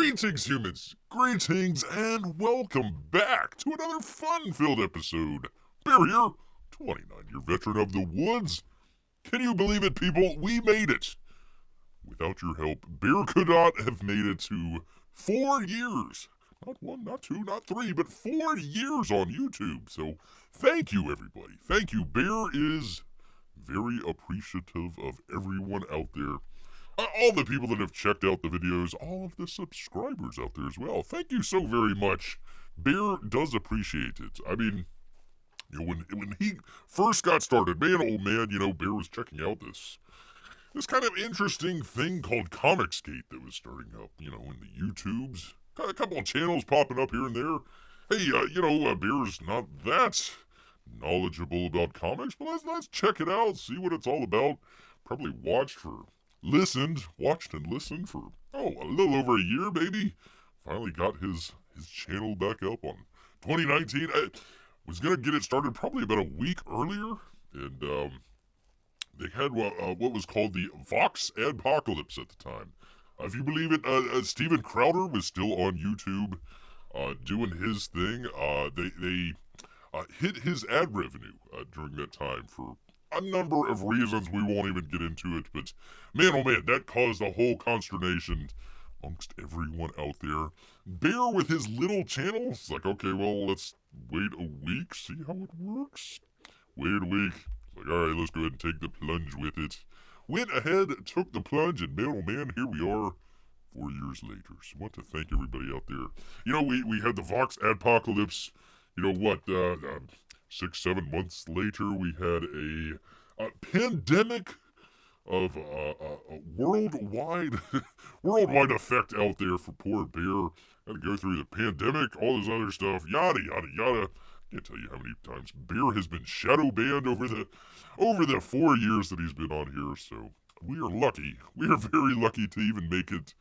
Greetings, humans! Greetings, and welcome back to another fun-filled episode. Bear here, 29-year veteran of the woods. Can you believe it, people? We made it! Without your help, Bear could not have made it to 4 years. Not 1, not 2, not 3, but 4 years on YouTube. So, thank you, everybody. Thank you. Bear is very appreciative of everyone out there. All the people that have checked out the videos, all of the subscribers out there as well. Thank you so very much. Bear does appreciate it. I mean, when he first got started, man, oh man, Bear was checking out this kind of interesting thing called Comicsgate that was starting up, in the YouTubes. Got a couple of channels popping up here and there. Hey, Bear's not that knowledgeable about comics, but let's check it out, see what it's all about. Probably watched and listened for, a little over a year, baby. Finally got his channel back up on 2019. I was going to get it started probably about a week earlier, and they had what was called the Vox Adpocalypse at the time. If you believe it, Steven Crowder was still on YouTube doing his thing. They hit his ad revenue during that time for a number of reasons. We won't even get into it, but man, oh man, that caused a whole consternation amongst everyone out there. Bear with his little channel, it's like, okay, well, let's wait a week, see how it works. Wait a week. It's like, alright, let's go ahead and take the plunge with it. Went ahead, took the plunge, and man, oh man, here we are 4 years later. So I want to thank everybody out there. We had the Vox Adpocalypse, 6-7 months later, we had a pandemic of a worldwide effect out there for poor Bear. Had to go through the pandemic, all this other stuff, yada yada yada. Can't tell you how many times Bear has been shadow banned over the 4 years that he's been on here. So we are lucky. We are very lucky to even make it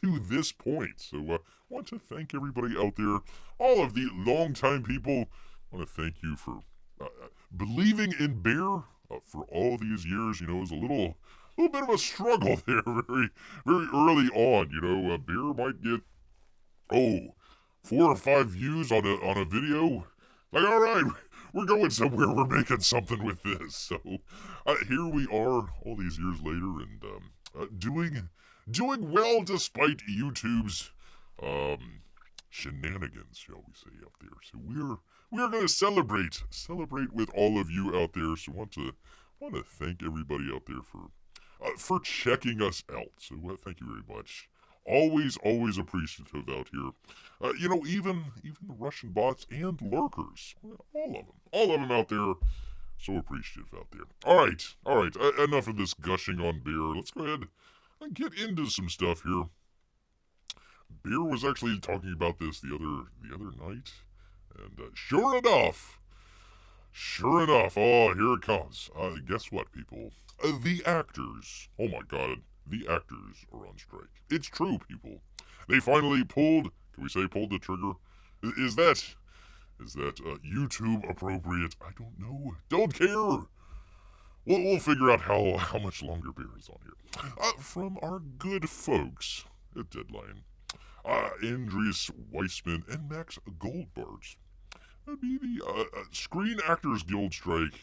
to this point. So I want to thank everybody out there, all of the longtime people. I want to thank you for believing in Bear for all these years. It was a little bit of a struggle there, very, very early on. Bear might get 4 or 5 views on a video. Like, all right, we're going somewhere. We're making something with this. So here we are, all these years later, and doing well despite YouTube's shenanigans, shall we say, out there. So we are going to celebrate with all of you out there. So want to thank everybody out there for checking us out. So thank you very much. Always appreciative out here. Even the Russian bots and lurkers, all of them out there. So appreciative out there. All right. Enough of this gushing on Bear. Let's go ahead and get into some stuff here. Bear was actually talking about this the other night, and sure enough, oh, here it comes. Guess what, people? The actors. Oh my God, the actors are on strike. It's true, people. They finally pulled the trigger? Is that YouTube appropriate? I don't know. Don't care. We'll figure out how much longer Bear is on here. From our good folks at Deadline. Andreas Weissman and Max Goldbart. That'd be the Screen Actors Guild strike.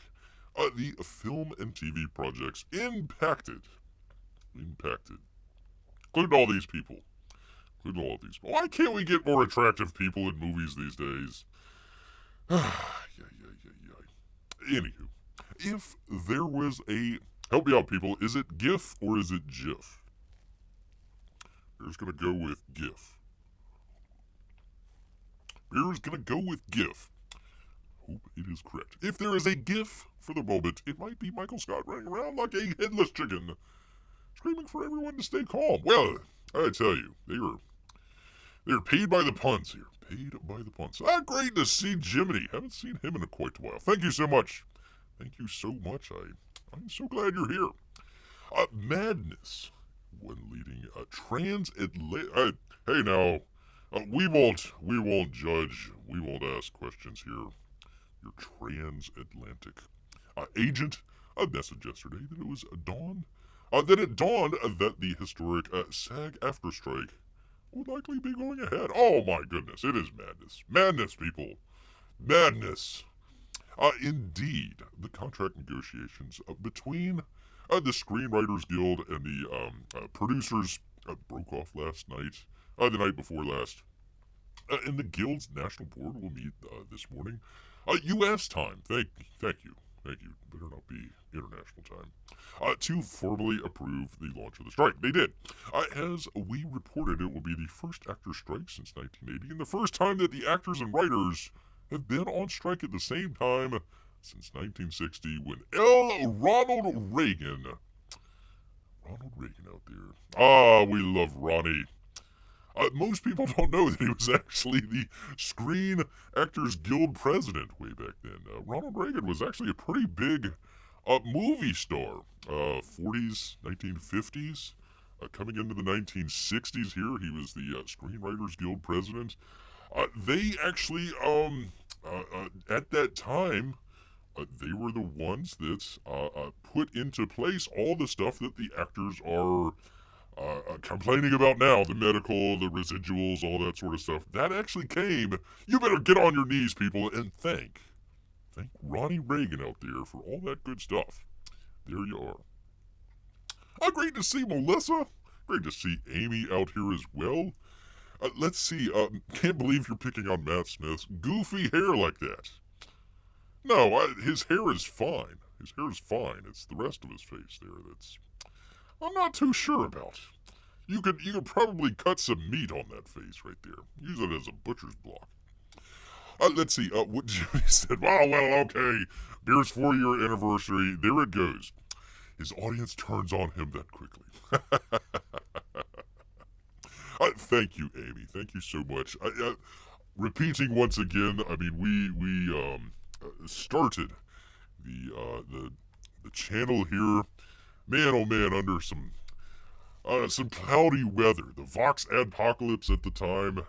The film and TV projects impacted. Including all these people. Why can't we get more attractive people in movies these days? Anywho, if there was help me out, people, is it GIF or is it GIF? Bear's gonna go with GIF. Hope it is correct. If there is a GIF for the moment, it might be Michael Scott running around like a headless chicken, screaming for everyone to stay calm. Well, I tell you, they're paid by the puns here. Great to see Jiminy. Haven't seen him in quite a while. Thank you so much. I'm so glad you're here. Madness. When leading transatlantic. Hey now, we won't judge. We won't ask questions here. Your transatlantic agent. A message yesterday that it dawned that the historic SAG-AFTRA strike would likely be going ahead. Oh my goodness, it is madness. Madness, people. Madness. Indeed, the contract negotiations between the Screenwriters Guild and the producers broke off last night, the night before last. And the Guild's National Board will meet this morning. U.S. time. Thank you. Better not be international time. To formally approve the launch of the strike. They did. As we reported, it will be the first actor strike since 1980, and the first time that the actors and writers have been on strike at the same time since 1960, when Ronald Reagan out there. We love Ronnie. Most people don't know that he was actually the Screen Actors Guild president way back then. Ronald Reagan was actually a pretty big movie star. 40s, 1950s, coming into the 1960s here, he was the Screenwriters Guild president. They actually, at that time, they were the ones that put into place all the stuff that the actors are complaining about now, the medical, the residuals, all that sort of stuff. That actually came. You better get on your knees, people, and thank Ronnie Reagan out there for all that good stuff. There you are. Great to see Melissa. Great to see Amy out here as well. Let's see. Can't believe you're picking on Matt Smith's goofy hair like that. No, his hair is fine. His hair is fine. It's the rest of his face there that's I'm not too sure about. You could probably cut some meat on that face right there. Use it as a butcher's block. Let's see. What Jimmy said. Well, okay. Beer's 4-year anniversary. There it goes. His audience turns on him that quickly. Thank you, Amy. Thank you so much. Repeating once again. I mean, we started the channel here. Man, oh man, under some cloudy weather. The Vox adpocalypse at the time.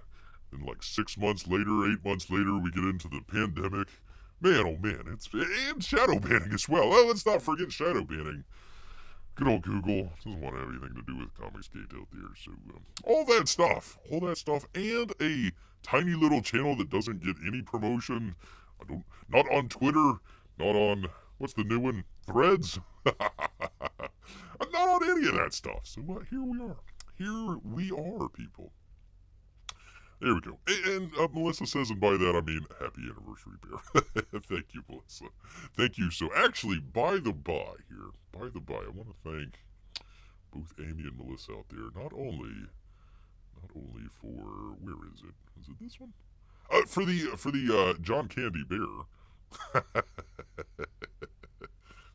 And like 6 months later, 8 months later, we get into the pandemic. Man, oh man, and shadow banning as well. Let's not forget shadow banning. Good old Google doesn't want to have anything to do with Comicsgate out there. So all that stuff, and a tiny little channel that doesn't get any promotion. Not on Twitter, not on what's the new one, Threads. Not on any of that stuff. So here we are. Here we are, people. There we go. And Melissa says, and by that I mean happy anniversary, Bear. Thank you, Melissa. Thank you. So actually, by the by, I want to thank both Amy and Melissa out there. Not only for, where is it? Is it this one? For the John Candy Bear.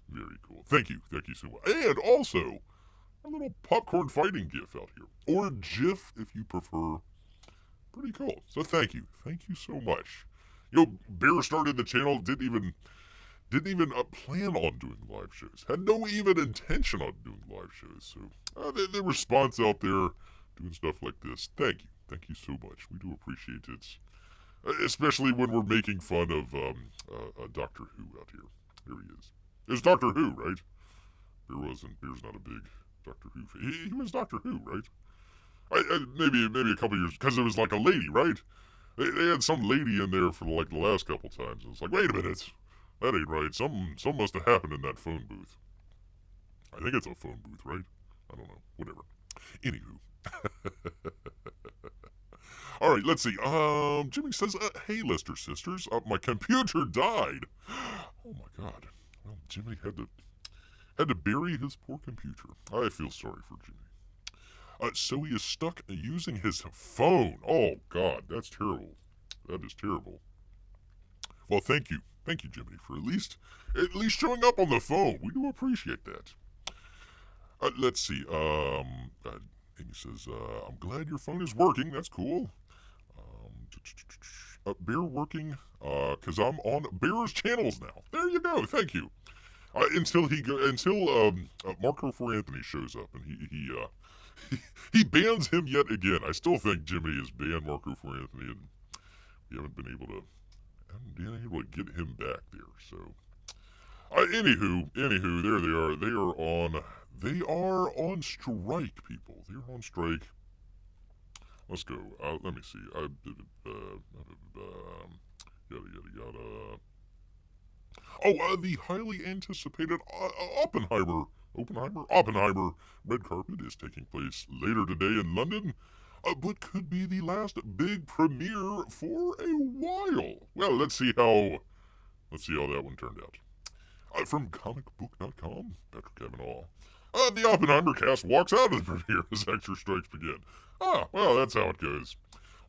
Very cool. Thank you so much. And also, a little popcorn fighting gif out here. Or GIF, if you prefer. Pretty cool. So thank you so much. Bear started the channel, didn't even plan on doing live shows. Had no even intention on doing live shows. So the response out there, doing stuff like this. Thank you so much. We do appreciate it, especially when we're making fun of Doctor Who out here. There he is. It's Doctor Who, right? Bear's not a big Doctor Who fan. He was Doctor Who, right? Maybe a couple years, because it was like a lady, right? They had some lady in there for like the last couple times. It's like, wait a minute, that ain't right. Something must have happened in that phone booth. I think it's a phone booth, right? I don't know. Whatever. Anywho. All right, let's see. Jimmy says, hey, Lester sisters, my computer died. Oh my God. Well, Jimmy had to bury his poor computer. I feel sorry for Jimmy. So he is stuck using his phone. Oh, God, that's terrible. That is terrible. Well, thank you, Jiminy, for at least showing up on the phone. We do appreciate that. Let's see. Amy says, I'm glad your phone is working. That's cool. Bear working, because I'm on Bear's channels now. There you go. Thank you. Until Marco for Anthony shows up and he bans him yet again. I still think Jimmy has banned Marco for Anthony, and we haven't been able to get him back there. So, anywho, there they are. They are on strike, people. They're on strike. Let's go. Let me see. Yada yada yada. Oh, the highly anticipated Oppenheimer red carpet is taking place later today in London, but could be the last big premiere for a while. Well, let's see how that one turned out. From comicbook.com, Patrick Kavanaugh. The Oppenheimer cast walks out of the premiere as extra strikes begin. Well, that's how it goes.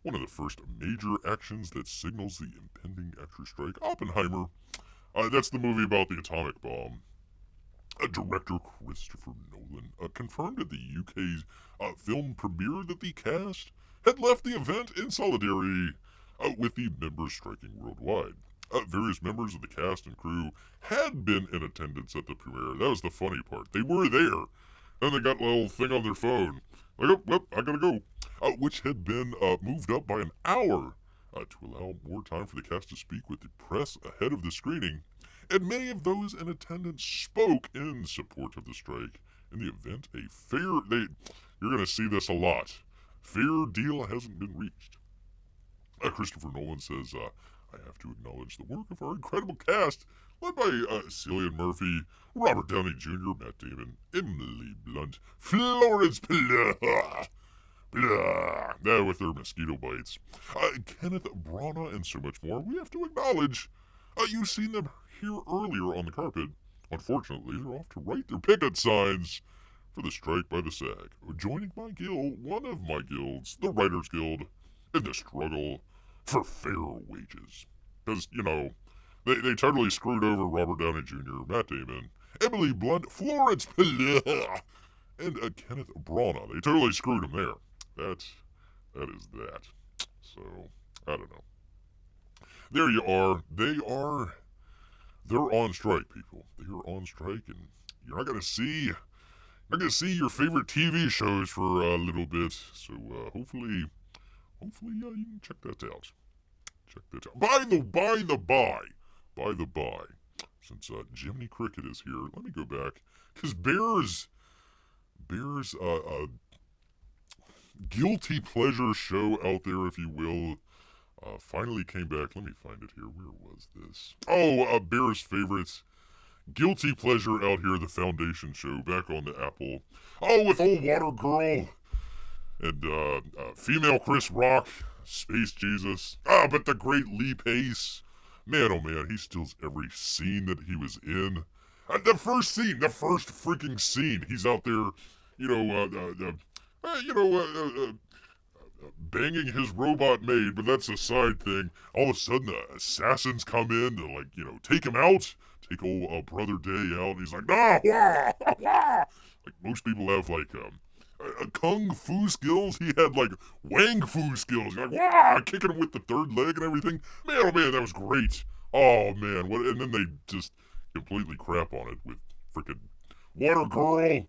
One of the first major actions that signals the impending extra strike. Oppenheimer. That's the movie about the atomic bomb. Director Christopher Nolan confirmed at the UK's film premiere that the cast had left the event in solidarity with the members striking worldwide. Various members of the cast and crew had been in attendance at the premiere. That was the funny part. They were there. And they got a little thing on their phone. Like, oh, I gotta go. Which had been moved up by an hour to allow more time for the cast to speak with the press ahead of the screening. And many of those in attendance spoke in support of the strike. In the event, you're going to see this a lot. Fair deal hasn't been reached. Christopher Nolan says, I have to acknowledge the work of our incredible cast, led by Cillian Murphy, Robert Downey Jr., Matt Damon, Emily Blunt, Florence Pugh, with their mosquito bites, Kenneth Branagh, and so much more. We have to acknowledge you've seen them here earlier on the carpet. Unfortunately, they're off to write their picket signs for the strike by the SAG, joining my guild, one of my guilds, the Writers Guild, in the struggle for fair wages. Because, they totally screwed over Robert Downey Jr., Matt Damon, Emily Blunt, Florence Pugh, and Kenneth Branagh. They totally screwed him there. That is that. So, I don't know. There you are. They're on strike, people. They are on strike, and you're not gonna see your favorite TV shows for a little bit. So hopefully, you can check that out. By the by, since Jiminy Cricket is here, let me go back because Bear's guilty pleasure show out there, if you will. Finally came back. Let me find it here. Where was this? Oh, Bear's favorites. Guilty pleasure out here, the Foundation show, back on the Apple. Oh, with old Water Girl. And, female Chris Rock. Space Jesus. But the great Lee Pace. Man, oh man, he steals every scene that he was in. The first freaking scene. He's out there, banging his robot maid, but that's a side thing. All of a sudden, the assassins come in to, take him out. Take old Brother Day out. And he's like, like, most people have, kung fu skills. He had, wang fu skills. Like, kicking him with the third leg and everything. Man, oh man, that was great. Oh man, and then they just completely crap on it with freaking Water Girl.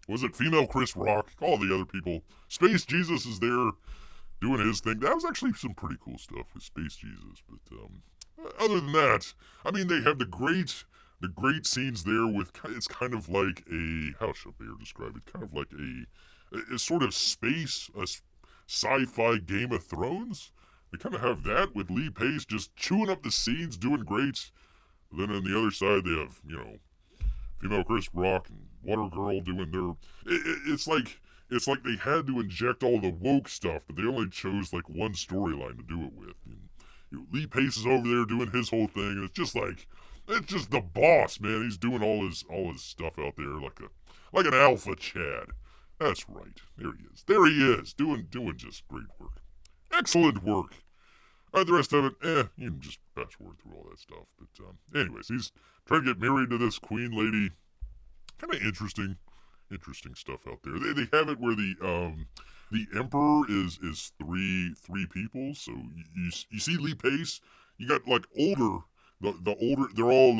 Was it female Chris Rock? All the other people. Space Jesus is there doing his thing. That was actually some pretty cool stuff with Space Jesus. But other than that, I mean, they have the great scenes there with, it's kind of like how shall Bear describe it? Kind of like a sort of space, a sci-fi Game of Thrones. They kind of have that with Lee Pace just chewing up the scenes, doing great. Then on the other side, they have, female Chris Rock and Water Girl doing their. It's like they had to inject all the woke stuff, but they only chose one storyline to do it with. And, Lee Pace is over there doing his whole thing, and it's just the boss, man. He's doing all his stuff out there like an alpha Chad. That's right. There he is, doing just great work, excellent work. The rest of it, you can just fast forward through all that stuff. But anyways, he's trying to get married to this queen lady. Kind of interesting stuff out there. They have it where the emperor is three people. So you see Lee Pace. You got older. The older, they're all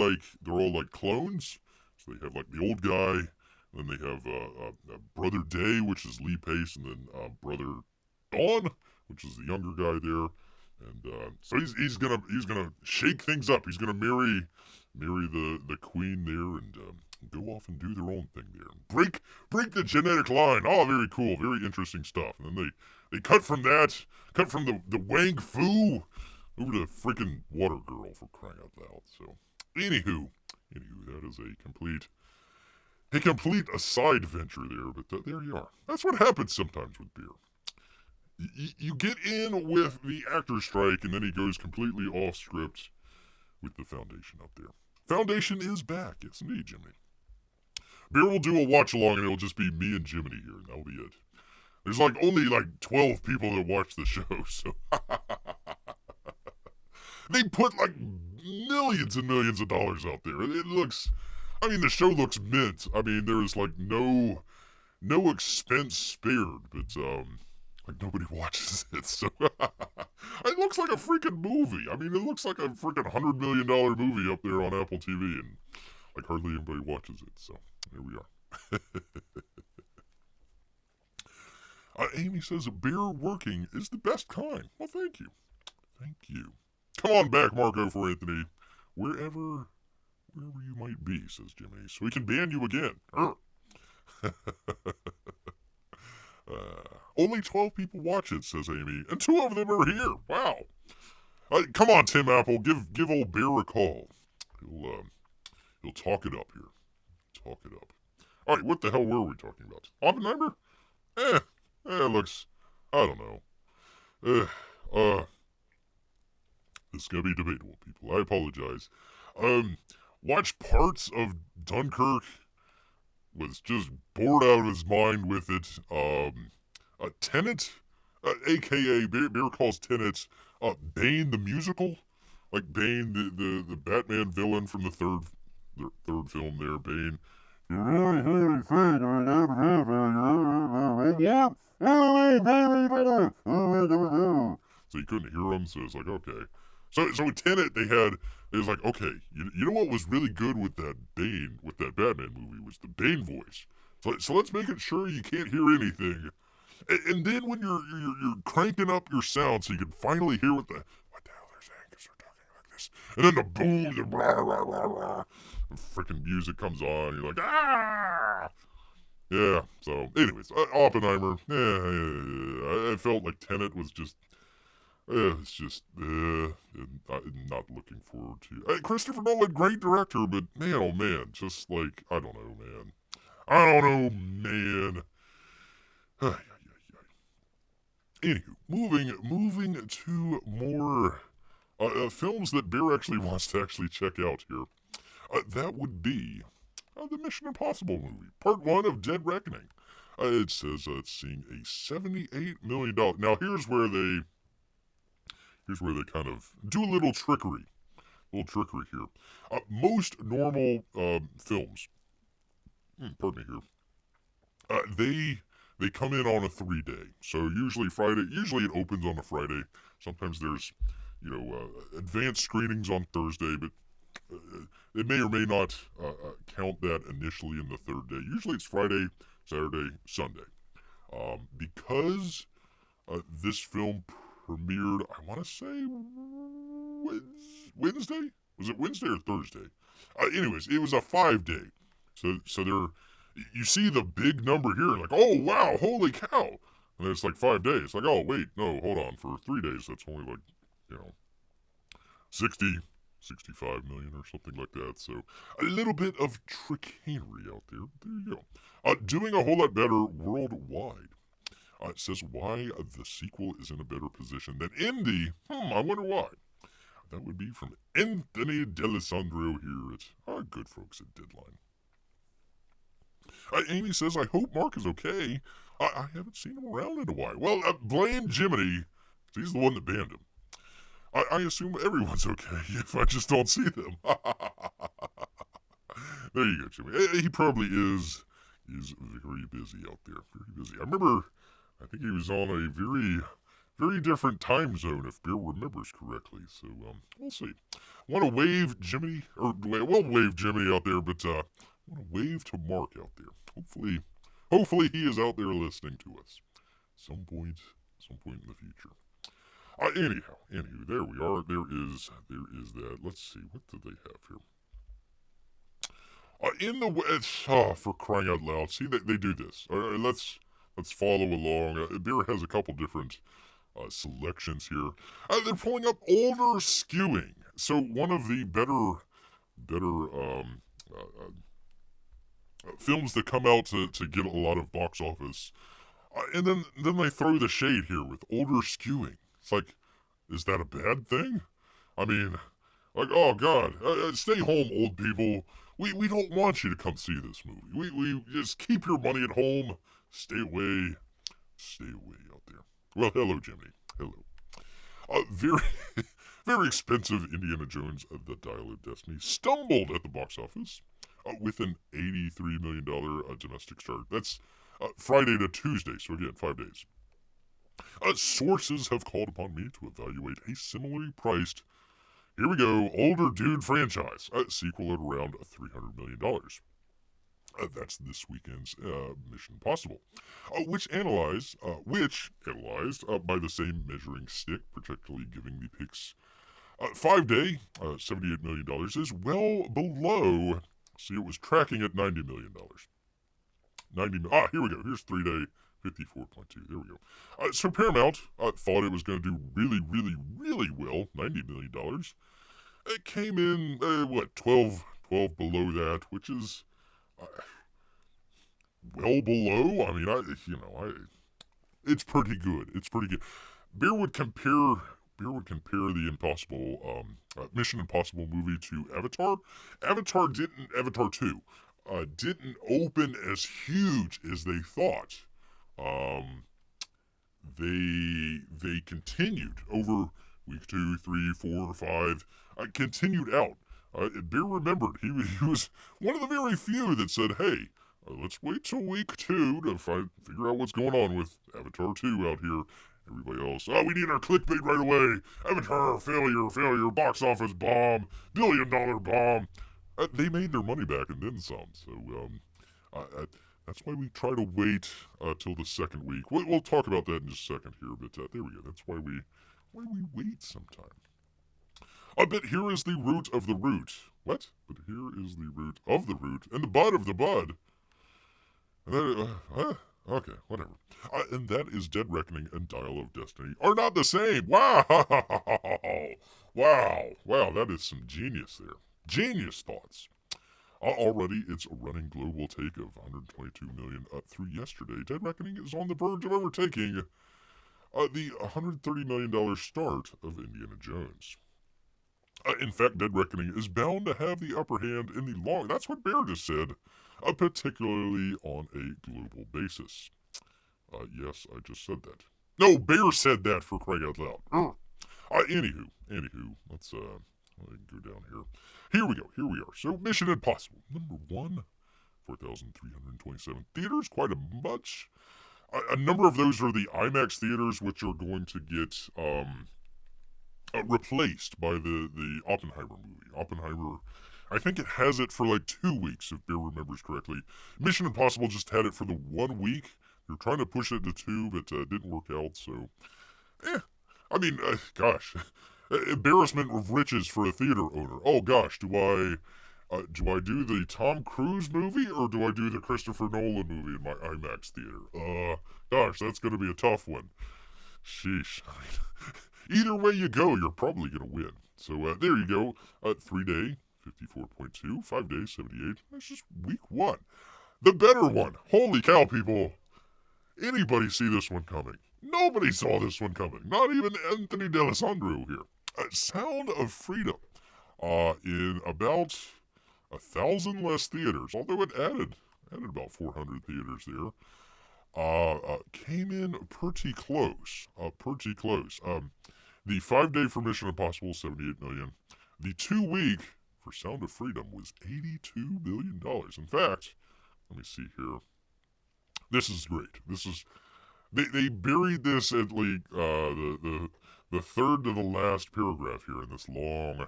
clones. So they have the old guy. Then they have Brother Day, which is Lee Pace, and then Brother Dawn, which is the younger guy there. And so he's gonna shake things up. He's gonna marry the queen there, and go off and do their own thing there. Break the genetic line. Oh, very cool, very interesting stuff. And then they cut from the Wang Fu over to freaking Water Girl, for crying out loud. So, anywho, that is a complete aside venture there, but there you are. That's what happens sometimes with beer. You get in with the actor strike, and then he goes completely off script with the Foundation up there. Foundation is back, yes indeed, Jiminy. Beer will do a watch along, and it'll just be me and Jiminy here, and that'll be it. There's only 12 people that watch the show, so they put millions and millions of dollars out there. The show looks mint. There is no expense spared, but nobody watches it, so it looks like a freaking movie. It looks like a freaking $100 million movie up there on Apple TV, and hardly anybody watches it, so there we are. Amy says, beer working is the best kind. Well, thank you. Thank you. Come on back, Marco, for Anthony. Wherever you might be, says Jimmy, so we can ban you again. Only 12 people watch it, says Amy, and 2 of them are here. Wow. Come on, Tim Apple, give old Bear a call. He'll talk it up here. Talk it up. All right, what the hell were we talking about? Oppenheimer? It looks, I don't know. This is gonna be debatable, people. I apologize. Watched parts of Dunkirk. Was just bored out of his mind with it. Tenet, aka Bear calls Tenet, Bane the musical, Bane the Batman villain from the third film there. Bane. So you couldn't hear him, so it's okay. So with Tenet, it was okay, you know what was really good with that Batman movie was the Bane voice. So let's make it sure you can't hear anything. And then when you're cranking up your sound so you can finally hear what the hell they're saying because they're talking like this. And then the boom, the blah, blah, blah, blah, the freaking music comes on. You're like, ah! Yeah, so anyways, Oppenheimer, I felt like Tenet was just... it's just, I'm not looking forward to. Christopher Nolan, great director, but man, oh man, just I don't know, man. Anywho, moving to more films that Bear actually wants to check out here. That would be the Mission Impossible movie, Part 1 of Dead Reckoning. It says it's seeing a $78 million. Now here's where they kind of do a little trickery here. Most normal films, pardon me here, they come in on a 3-day. So usually Friday, usually it opens on a Friday. Sometimes there's, advanced screenings on Thursday, but it may or may not count that initially in the third day. Usually it's Friday, Saturday, Sunday. Because this film premiered, I want to say, Wednesday? Was it Wednesday or Thursday? Anyways, it was a 5-day. So you see the big number here, oh wow, holy cow. And then it's 5 days. Oh wait, no, hold on. For 3 days, that's only 65 million or something like that. So a little bit of chicanery out there. There you go. Doing a whole lot better worldwide. It says why the sequel is in a better position than Indy. I wonder why. That would be from Anthony D'Alessandro here at good folks at Deadline. Amy says, I hope Mark is okay. I haven't seen him around in a while. Well, blame Jiminy. He's the one that banned him. I assume everyone's okay if I just don't see them. There you go, Jimmy. He probably is very busy out there. Very busy. I think he was on a very, very different time zone, if Bear remembers correctly. So, we'll see. Want to wave Jimmy, we'll wave Jimmy out there, but want to wave to Mark out there. Hopefully he is out there listening to us. Some point in the future. Anywho, there we are. There is that. Let's see, what do they have here? for crying out loud. See, they do this. All right, let's follow along. Beer has a couple different selections here. They're pulling up older skewing. So one of the better films that come out to get a lot of box office. And then they throw the shade here with older skewing. It's like, is that a bad thing? I mean, like, oh God, stay home, old people. We don't want you to come see this movie. We just keep your money at home. Stay away out there. Well, hello, Jimmy. Hello. Very, very expensive Indiana Jones of the Dial of Destiny stumbled at the box office with an $83 million domestic start. That's Friday to Tuesday, so again, 5 days. Sources have called upon me to evaluate a similarly priced, here we go, older dude franchise, sequel at around $300 million. That's this weekend's Mission Impossible, which analyzed by the same measuring stick, particularly giving the Pix 5-day, $78 million, is well below. See, it was tracking at $90 million. Here we go. Here's 3-day, 54.2. There we go. So Paramount thought it was going to do really, really, really well, $90 million. It came in, 12 below that, which is well below. I mean, it's pretty good. It's pretty good. Beer would compare the Mission Impossible movie to Avatar. Avatar 2 didn't open as huge as they thought. They continued over week 2, 3, 4, 5. Continued out. Beer remembered he was one of the very few that said, "Hey, let's wait till week 2 to figure out what's going on with Avatar 2 out here." Everybody else, we need our clickbait right away. Avatar, failure, box office bomb, billion-dollar bomb. They made their money back and then some. So that's why we try to wait till the second week. We'll talk about that in just a second here, but there we go. That's why we wait sometime. But here is the root of the root. What? But here is the root of the root and the bud of the bud. And then, okay, whatever. And that is Dead Reckoning and Dial of Destiny are not the same. Wow! Wow, that is some genius there. Genius thoughts. Already, it's a running global take of 122 million through yesterday. Dead Reckoning is on the verge of overtaking the $130 million start of Indiana Jones. In fact, Dead Reckoning is bound to have the upper hand in the long... That's what Bear just said. Particularly on a global basis. Yes, I just said that. No, Bear said that, for crying out loud. Anywho, let's go down here. Here we are. So, Mission Impossible, number 1, 4,327 theaters, quite a much. A number of those are the IMAX theaters, which are going to get replaced by the Oppenheimer movie. Oppenheimer, I think it has it for like 2 weeks, if Bear remembers correctly. Mission Impossible just had it for the 1 week. They're trying to push it to 2, but didn't work out, so... gosh. Embarrassment of riches for a theater owner. Oh gosh, do I do the Tom Cruise movie, or do I do the Christopher Nolan movie in my IMAX theater? Gosh, that's going to be a tough one. Sheesh. Either way you go, you're probably going to win. So there you go. 3-day, 54.2. 5 days, 78. That's just week 1. The better one. Holy cow, people. Anybody see this one coming? Nobody saw this one coming. Not even Anthony D'Alessandro here. Sound of Freedom. In about 1,000 less theaters, although it added about 400 theaters there. Came in pretty close. The 5-day for Mission Impossible, $78 million. The 2-week for Sound of Freedom was $82 million. In fact, let me see here. This is great. They buried this at like the third to the last paragraph here in this long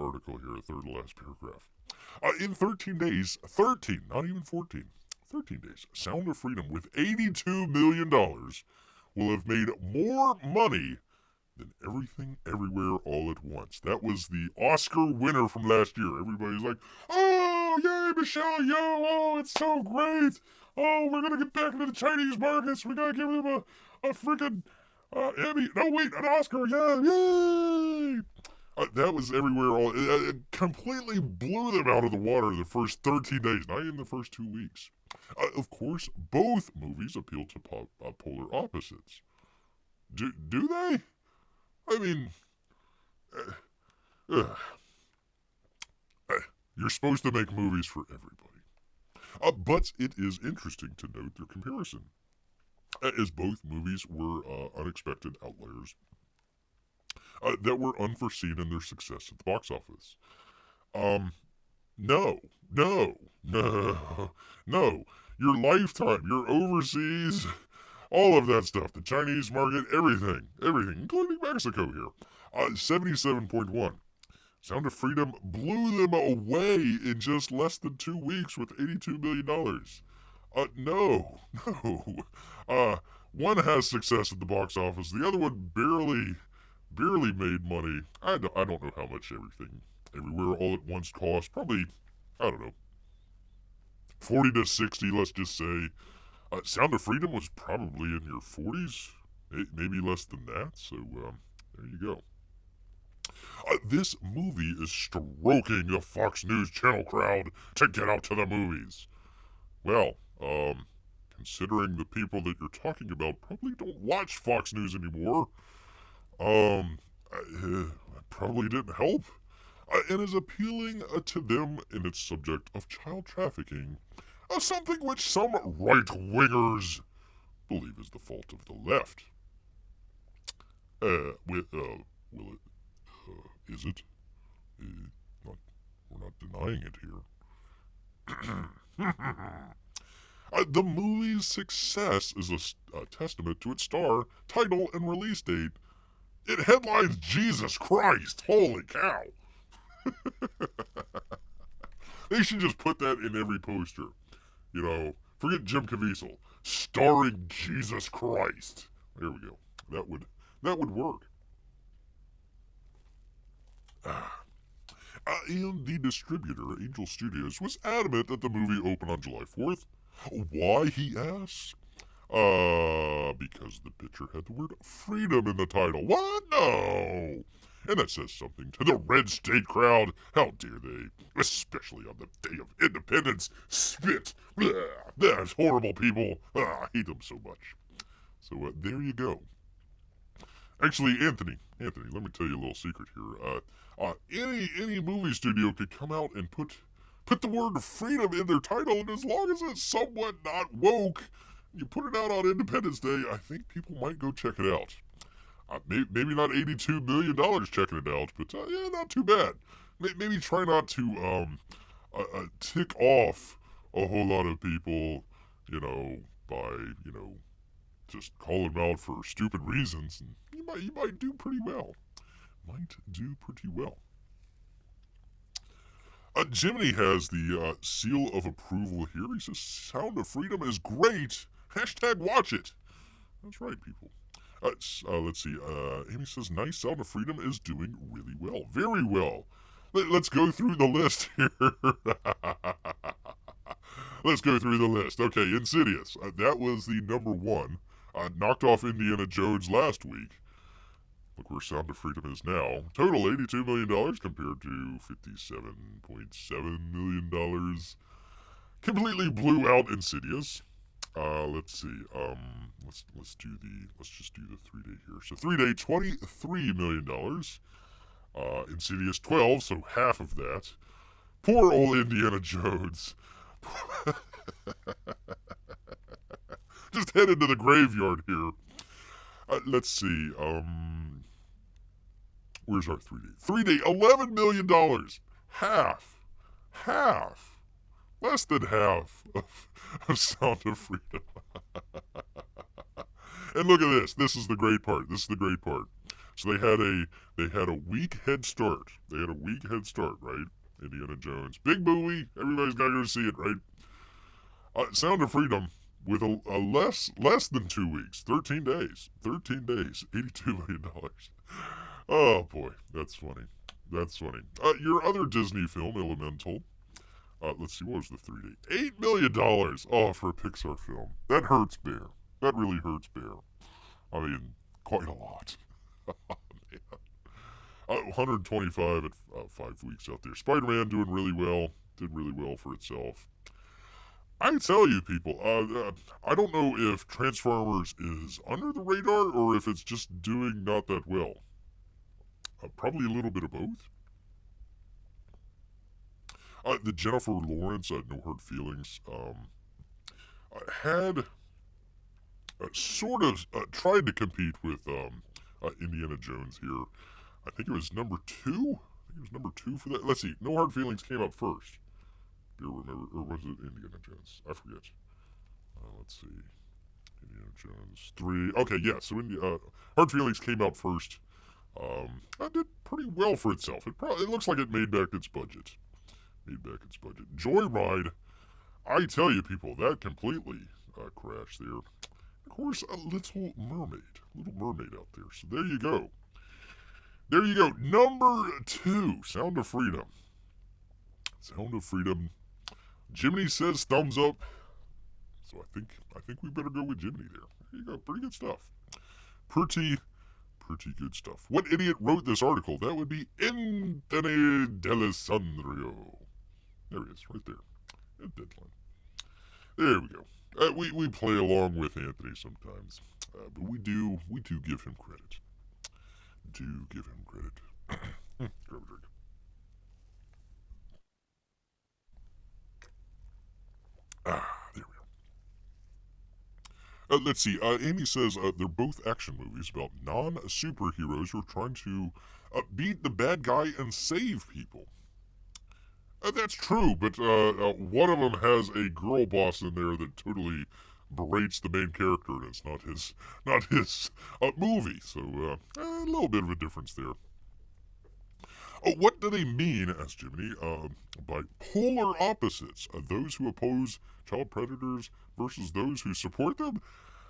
article here, third to last paragraph. In 13 days, 13, not even 14, 13 days, Sound of Freedom with $82 million will have made more money than Everything Everywhere All at Once. That was the Oscar winner from last year. Everybody's like, oh, yay, Michelle Yeoh, oh, it's so great. Oh, we're gonna get back into the Chinese markets. We gotta give them a freaking Emmy. No, wait, an Oscar. Yeah, yay! That was everywhere. It completely blew them out of the water the first 13 days, not even the first 2 weeks. Of course, both movies appeal to polar opposites. Do they? I mean, uh, you're supposed to make movies for everybody. But it is interesting to note their comparison, as both movies were unexpected outliers that were unforeseen in their success at the box office. No. Your lifetime, your overseas, all of that stuff, the Chinese market, everything, including Mexico here. 77.1. Sound of Freedom blew them away in just less than 2 weeks with $82 million. No. One has success at the box office. The other one barely made money. I don't know how much everywhere all at once cost. Probably, I don't know, 40 to 60, let's just say. Sound of Freedom was probably in your 40s, maybe less than that. So there you go. This movie is stroking the Fox News Channel crowd to get out to the movies. Well, considering the people that you're talking about probably don't watch Fox News anymore, probably didn't help. And is appealing to them in its subject of child trafficking, something which some right-wingers believe is the fault of the left. Is it? We're not denying it here. The movie's success is a testament to its star, title, and release date. It headlines Jesus Christ. Holy cow. They should just put that in every poster. You know, forget Jim Caviezel. Starring Jesus Christ. There we go. That would work. And the distributor, Angel Studios, was adamant that the movie open on July 4th. Why, he asks? Because the picture had the word freedom in the title. What? No! And that says something to the red state crowd. How dare they? Especially on the day of independence. Spit! Blah, those horrible people. I hate them so much. So there you go. Actually, Anthony, let me tell you a little secret here. Any movie studio could come out and put the word freedom in their title, and as long as it's somewhat not woke, you put it out on Independence Day, I think people might go check it out. Maybe not $82 million checking it out, but yeah, not too bad. Maybe try not to tick off a whole lot of people, by, just calling them out for stupid reasons, and you might do pretty well. Jiminy has the seal of approval here. He says, Sound of Freedom is great. # watch it. That's right, people. Let's see. Amy says, nice. Sound of Freedom is doing really well. Very well. Let's go through the list here. Let's go through the list. Okay, Insidious. That was the number one. Knocked off Indiana Jones last week. Look where Sound of Freedom is now. Total $82 million compared to $57.7 million. Completely blew out Insidious. Let's see. Let's just do the 3 day here. So 3 day, $23 million. Insidious 12, so half of that. Poor old Indiana Jones. Just headed to the graveyard here. Let's see. Where's our 3 day? 3 day, $11 million. Half. Less than half of Sound of Freedom. And look at this. This is the great part. So they had a weak head start. Right? Indiana Jones. Big movie. Everybody's got to go see it, right? Sound of Freedom with a less than 2 weeks. 13 days. $82 million. Oh boy, that's funny. Your other Disney film, Elemental, Let's see, what was the 3D? $8 million! Oh, for a Pixar film. That hurts, Bear. That really hurts, Bear. I mean, quite a lot. 125 at 5 weeks out there. Spider-Man doing really well. Did really well for itself. I tell you, people, I don't know if Transformers is under the radar or if it's just doing not that well. Probably a little bit of both. The Jennifer Lawrence, No Hard Feelings, had sort of tried to compete with Indiana Jones here. I think it was number 2. I think it was number 2 for that. Let's see. No Hard Feelings came out first. Do you remember? Or was it Indiana Jones? I forget. Let's see. Indiana Jones 3. Okay, yeah. So Hard Feelings came out first. That did pretty well for itself. It looks like it made back its budget. Joyride, I tell you, people, that completely crashed there. Of course, a Little Mermaid out there. So there you go. Number 2, Sound of Freedom. Jiminy says thumbs up. So I think we better go with Jiminy there. There you go. Pretty good stuff. Pretty good stuff. What idiot wrote this article? That would be Anthony D'Alessandro. There he is, right there. At Deadline. There we go. We play along with Anthony sometimes, but we do give him credit. Grab a drink. There we go. Let's see. Amy says they're both action movies about non-superheroes who are trying to beat the bad guy and save people. That's true, but one of them has a girl boss in there that totally berates the main character, and it's not his movie. So a little bit of a difference there. What do they mean, asked Jiminy, by polar opposites? Those who oppose child predators versus those who support them?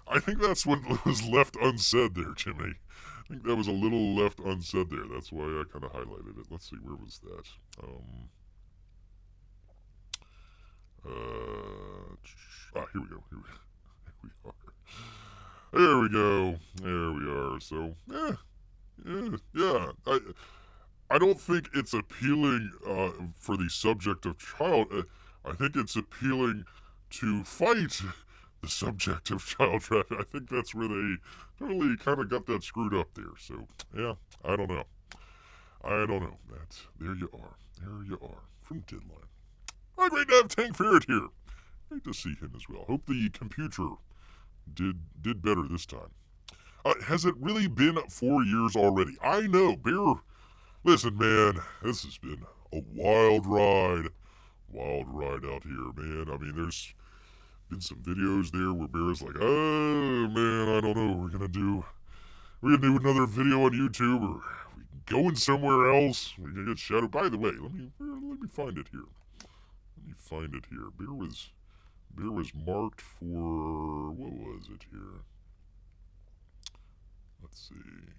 I think that's what was left unsaid there, Jiminy. I think that was a little left unsaid there. That's why I kind of highlighted it. Let's see, where was that? Here we go. There we are. So, yeah. I don't think it's appealing for the subject of child. I think it's appealing to fight the subject of child trafficking. I think that's where they totally kind of got that screwed up there. So, yeah, I don't know. There you are. From Deadline. Great to have Tank Ferret here. Great to see him as well. Hope the computer did better this time. Has it really been 4 years already? I know, Bear. Listen, man, this has been a wild ride out here, man. I mean, there's been some videos there where Bear's like, oh, man, I don't know what we're gonna do. We're gonna do another video on YouTube, or we going somewhere else. We're gonna get shadowed. By the way, let me find it here. Bear was marked for, what was it here? Let's see.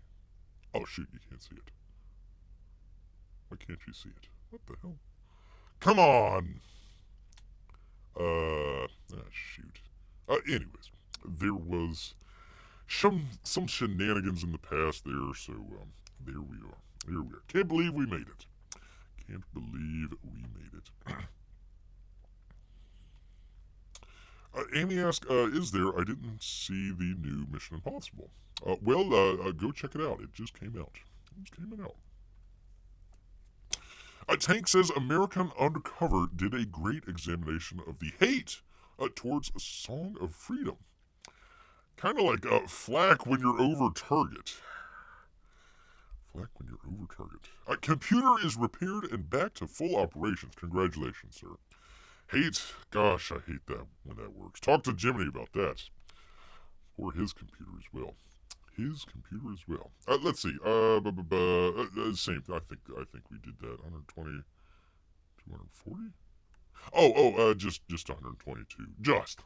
Oh, shoot, you can't see it. Why can't you see it? What the hell? Come on! Shoot. Anyways, there was some shenanigans in the past there, so, there we are. Can't believe we made it. Amy asked, is there? I didn't see the new Mission Impossible. Go check it out. It just came out. Tank says American Undercover did a great examination of the hate towards A Song of Freedom. Kind of like flack when you're over target. Computer is repaired and back to full operations. Congratulations, sir. Hate, gosh, I hate that when that works. Talk to Jiminy about that. Or his computer as well. Let's see. Same. I think we did that. 120, 240. Just 122. Just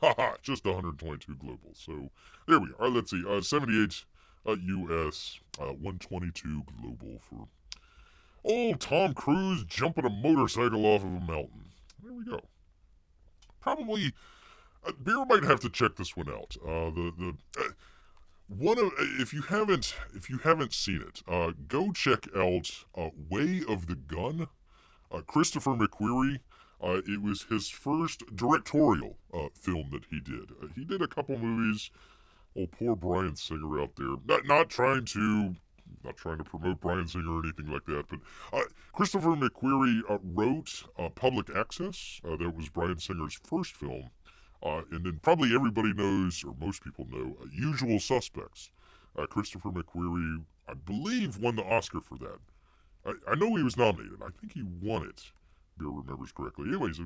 122 global. So there we are. Let's see. 78 U.S. 122 global for old Tom Cruise jumping a motorcycle off of a mountain. There we go. Probably, Bear might have to check this one out. One of if you haven't seen it, go check out Way of the Gun. Christopher McQuarrie. It was his first directorial film that he did. He did a couple movies. Oh, poor Bryan Singer out there. Not trying to promote Bryan Singer or anything like that, but Christopher McQuarrie wrote Public Access. That was Bryan Singer's first film. And then probably everybody knows, or most people know, Usual Suspects. Christopher McQuarrie, I believe, won the Oscar for that. I know he was nominated. I think he won it, if Bill remembers correctly. Anyways,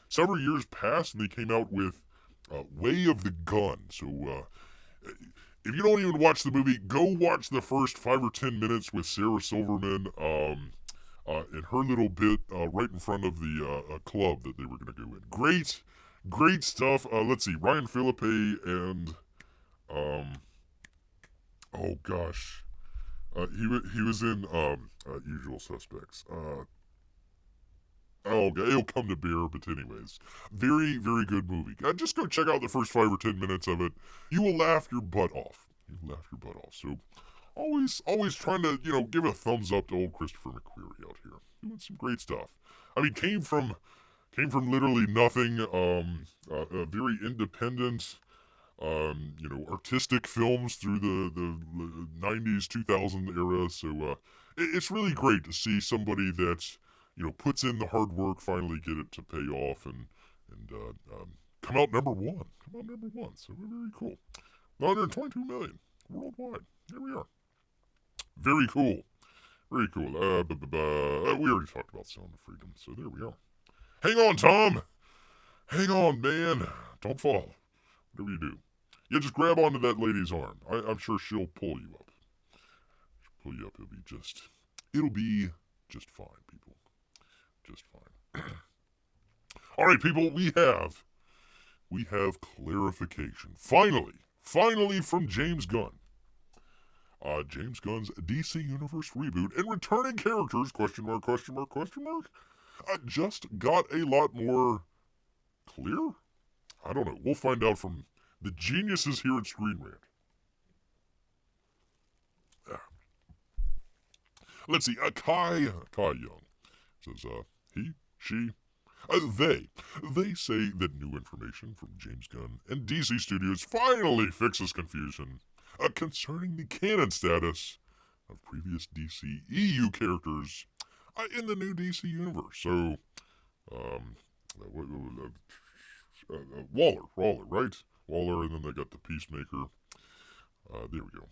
several years passed, and they came out with Way of the Gun. So, if you don't even watch the movie, go watch the first 5 or 10 minutes with Sarah Silverman in her little bit right in front of the club that they were going to go in. Great stuff. Let's see, Ryan Philippe and oh gosh, he was in Usual Suspects. It'll come to Bear, but anyways, very good movie. Just go check out the first 5 or 10 minutes of it. You will laugh your butt off. So always trying to give a thumbs up to old Christopher McQuarrie out here, doing some great stuff. I mean, came from literally nothing, a very independent, artistic films through the 90s, 2000 era. So it's really great to see somebody that, puts in the hard work, finally get it to pay off and come out number one. So very cool. 122 million worldwide. Here we are. Very cool. We already talked about Sound of Freedom, so there we are. Hang on, Tom. Hang on, man. Don't fall. Whatever you do. Yeah, just grab onto that lady's arm. I'm sure she'll pull you up. It'll be just fine, people. Just fine. All right, people, we have clarification. Finally from James Gunn. James Gunn's DC Universe reboot and returning characters, question mark, just got a lot more clear? I don't know. We'll find out from the geniuses here at Screen Rant. Let's see. Kai Young says, he, she, they say that new information from James Gunn and DC Studios finally fixes confusion concerning the canon status of previous DC EU characters in the new DC universe. So, Waller, right? Waller, and then they got the Peacemaker. There we go.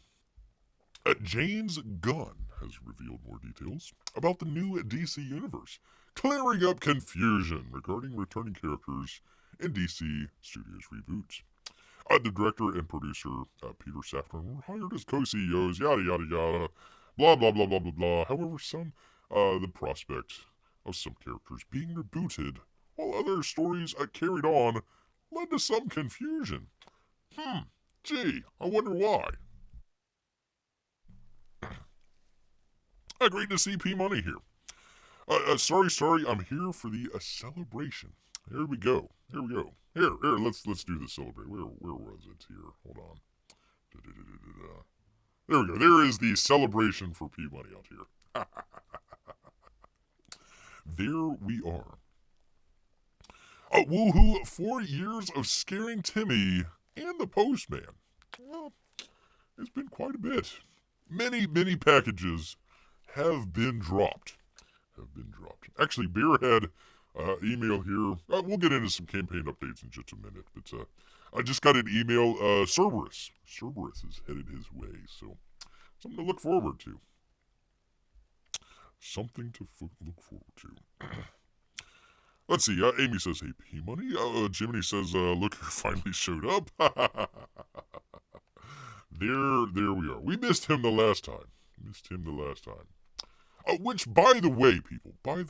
James Gunn has revealed more details about the new DC universe, clearing up confusion regarding returning characters in DC Studios reboots. The director and producer, Peter Safran, were hired as co-CEOs, yada yada yada, blah blah blah blah blah blah. However, the prospect of some characters being rebooted while other stories carried on led to some confusion. Gee, I wonder why. Great to see P Money here. Sorry, I'm here for the celebration. Here we go. Here, let's do the celebrate. Where was it here? Hold on. There we go. There is the celebration for P Money out here. There we are. Woohoo! 4 years of scaring Timmy and the postman. Well, it's been quite a bit. Many packages have been dropped. Actually, Beer had email here. We'll get into some campaign updates in just a minute, but I just got an email. Cerberus is headed his way, so something to look forward to. Let's see. Amy says, "Hey, P Money." Jiminy says, "Look who finally showed up." There we are. We missed him the last time. Which, by the way, people, I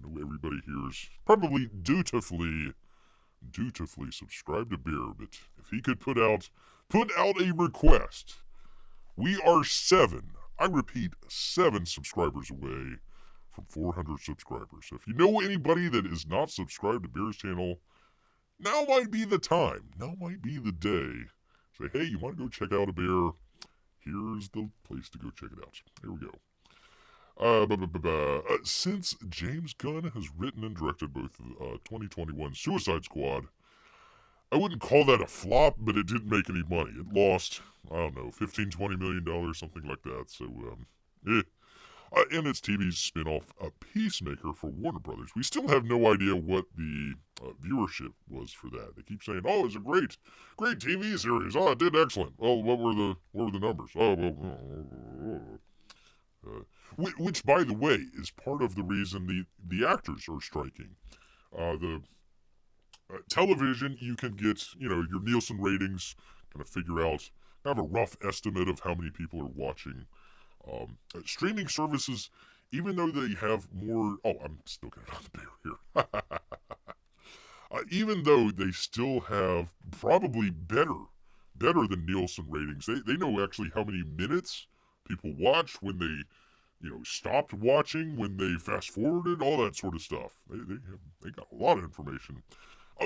know everybody here is probably dutifully subscribed to Bear, but if he could put out a request, we are 7, I repeat, 7 subscribers away from 400 subscribers. So if you know anybody that is not subscribed to Bear's channel, now might be the time. Now might be the day. Say, hey, you want to go check out a bear? Here's the place to go check it out. Here we go. Since James Gunn has written and directed both 2021 Suicide Squad, I wouldn't call that a flop, but it didn't make any money. It lost, I don't know, $15-20 million, something like that. So, and its TV spin-off, Peacemaker for Warner Brothers. We still have no idea what the viewership was for that. They keep saying, "Oh, it's a great TV series. Oh, it did excellent." Well, what were the numbers? Oh, well, which, by the way, is part of the reason the actors are striking. The television, you can get, your Nielsen ratings, kind of figure out, have a rough estimate of how many people are watching. Streaming services, even though they have more, I'm still getting on the bear here. Even though they still have probably better than Nielsen ratings, they know actually how many minutes people watch, when they, stopped watching, when they fast forwarded, all that sort of stuff. They got a lot of information.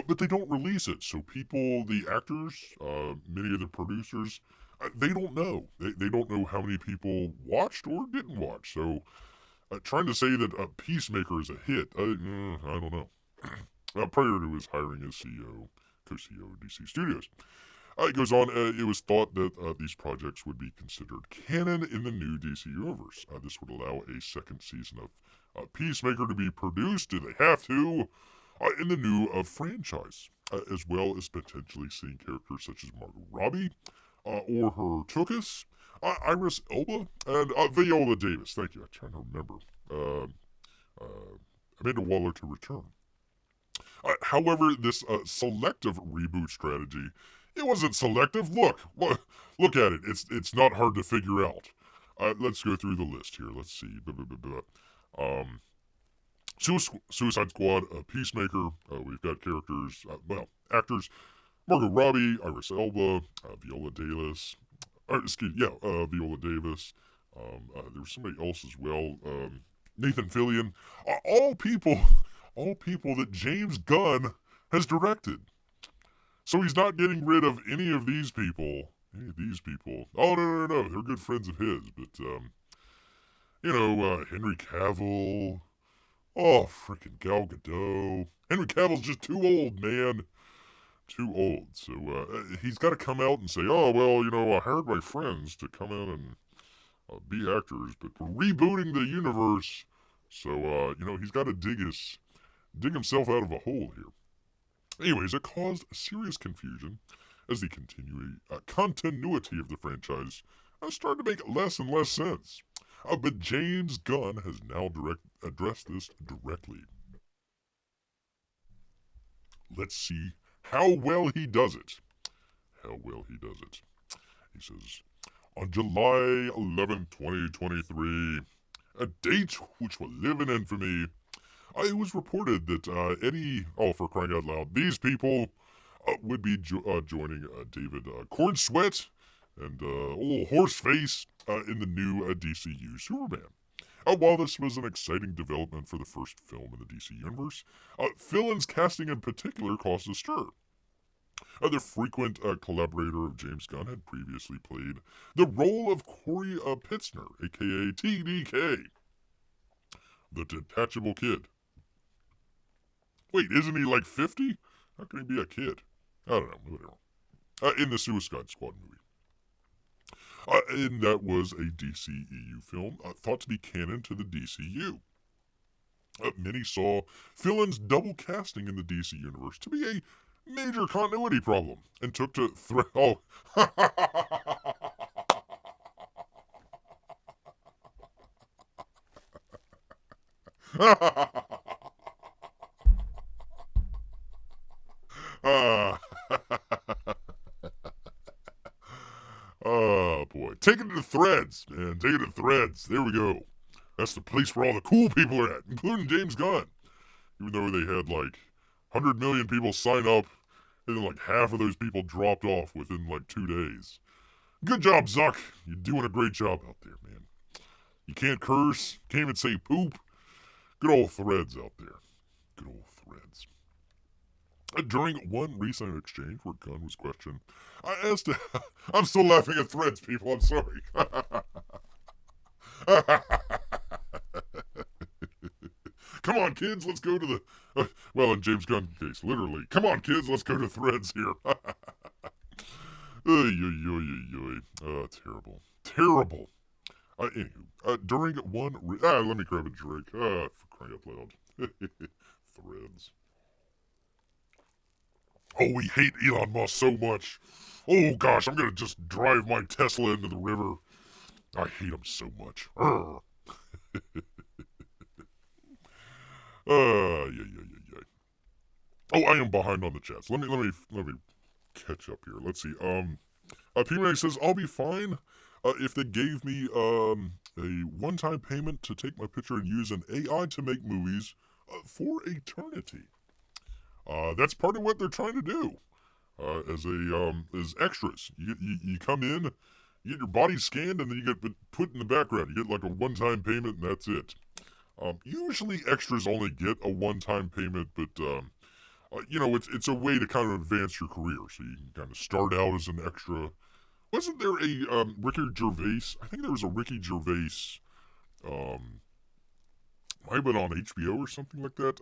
But they don't release it, so people, the actors, many of the producers, they don't know. They don't know how many people watched or didn't watch. So, trying to say that Peacemaker is a hit, I don't know. Prior to his hiring as co-CEO of DC Studios. It goes on, it was thought that these projects would be considered canon in the new DC universe. This would allow a second season of Peacemaker to be produced. Do they have to? In the new franchise, as well as potentially seeing characters such as Margot Robbie, or her Tookus, Iris Elba, and Viola Davis. Thank you. I'm trying to remember. Amanda Waller to return. However, this selective reboot strategy, it wasn't selective. Look at it. It's not hard to figure out. Let's go through the list here. Let's see. Suicide Squad, Peacemaker. We've got characters, actors: Margot Robbie, Iris Elba, Viola Davis. Viola Davis. There was somebody else as well. Nathan Fillion. All people that James Gunn has directed. So he's not getting rid of any of these people. Oh, no. They're good friends of his. But, Henry Cavill. Oh, freaking Gal Gadot. Henry Cavill's just too old, man. Too old. So he's got to come out and say, oh, well, I hired my friends to come in and be actors, but we're rebooting the universe. So, he's got to dig himself out of a hole here. Anyways, it caused serious confusion as the continuity of the franchise started to make less and less sense. But James Gunn has now addressed this directly. Let's see how well he does it. He says, on July 11, 2023, a date which will live in infamy, it was reported that Eddie, for crying out loud, these people would be joining David Cornsweat and old Horseface in the new DCU Superman. While this was an exciting development for the first film in the DC universe, Fillin's casting in particular caused a stir. The frequent collaborator of James Gunn had previously played the role of Corey Pitzner, aka TDK, the Detachable Kid. Wait, isn't he like 50? How can he be a kid? I don't know, whatever. In the Suicide Squad movie. And that was a DCEU film thought to be canon to the DCU. Many saw Fillin's double casting in the DC universe to be a major continuity problem and took to Oh boy. Take it to the threads, man. Take it to the threads. There we go. That's the place where all the cool people are at, including James Gunn. Even though they had 100 million people sign up, and then half of those people dropped off within 2 days. Good job, Zuck. You're doing a great job out there, man. You can't curse. Can't even say poop. Good old threads out there. Good old threads. During one recent exchange where Gunn was questioned, I asked him, I'm still laughing at threads, people, I'm sorry. Come on, kids, let's go to the... well, in James Gunn's case, literally. Come on, kids, let's go to threads here. Terrible. Terrible. Anywho, during one... let me grab a drink. For crying out loud. Threads. Oh, we hate Elon Musk so much. Oh, gosh, I'm going to just drive my Tesla into the river. I hate him so much. Yeah. Oh, I am behind on the chats. Let me catch up here. Let's see. P-Mag says, I'll be fine if they gave me a one-time payment to take my picture and use an AI to make movies for eternity. That's part of what they're trying to do. As extras. You come in, you get your body scanned, and then you get put in the background. You get like a one-time payment, and that's it. Usually extras only get a one-time payment, but it's a way to kind of advance your career. So you can kind of start out as an extra. Wasn't there a Ricky Gervais? I think there was a Ricky Gervais. Might have been on HBO or something like that.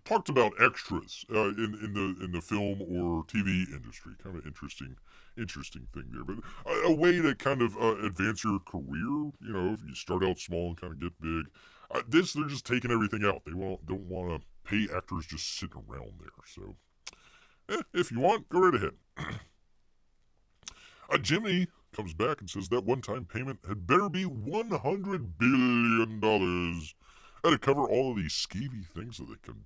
Talked about extras in the film or TV industry. Kind of interesting thing there. But a way to kind of advance your career. You know, if you start out small and kind of get big. They're just taking everything out. They don't want to pay actors just sitting around there. So, if you want, go right ahead. Jimmy comes back and says that one-time payment had better be $100 billion. To cover all of these skeevy things that they can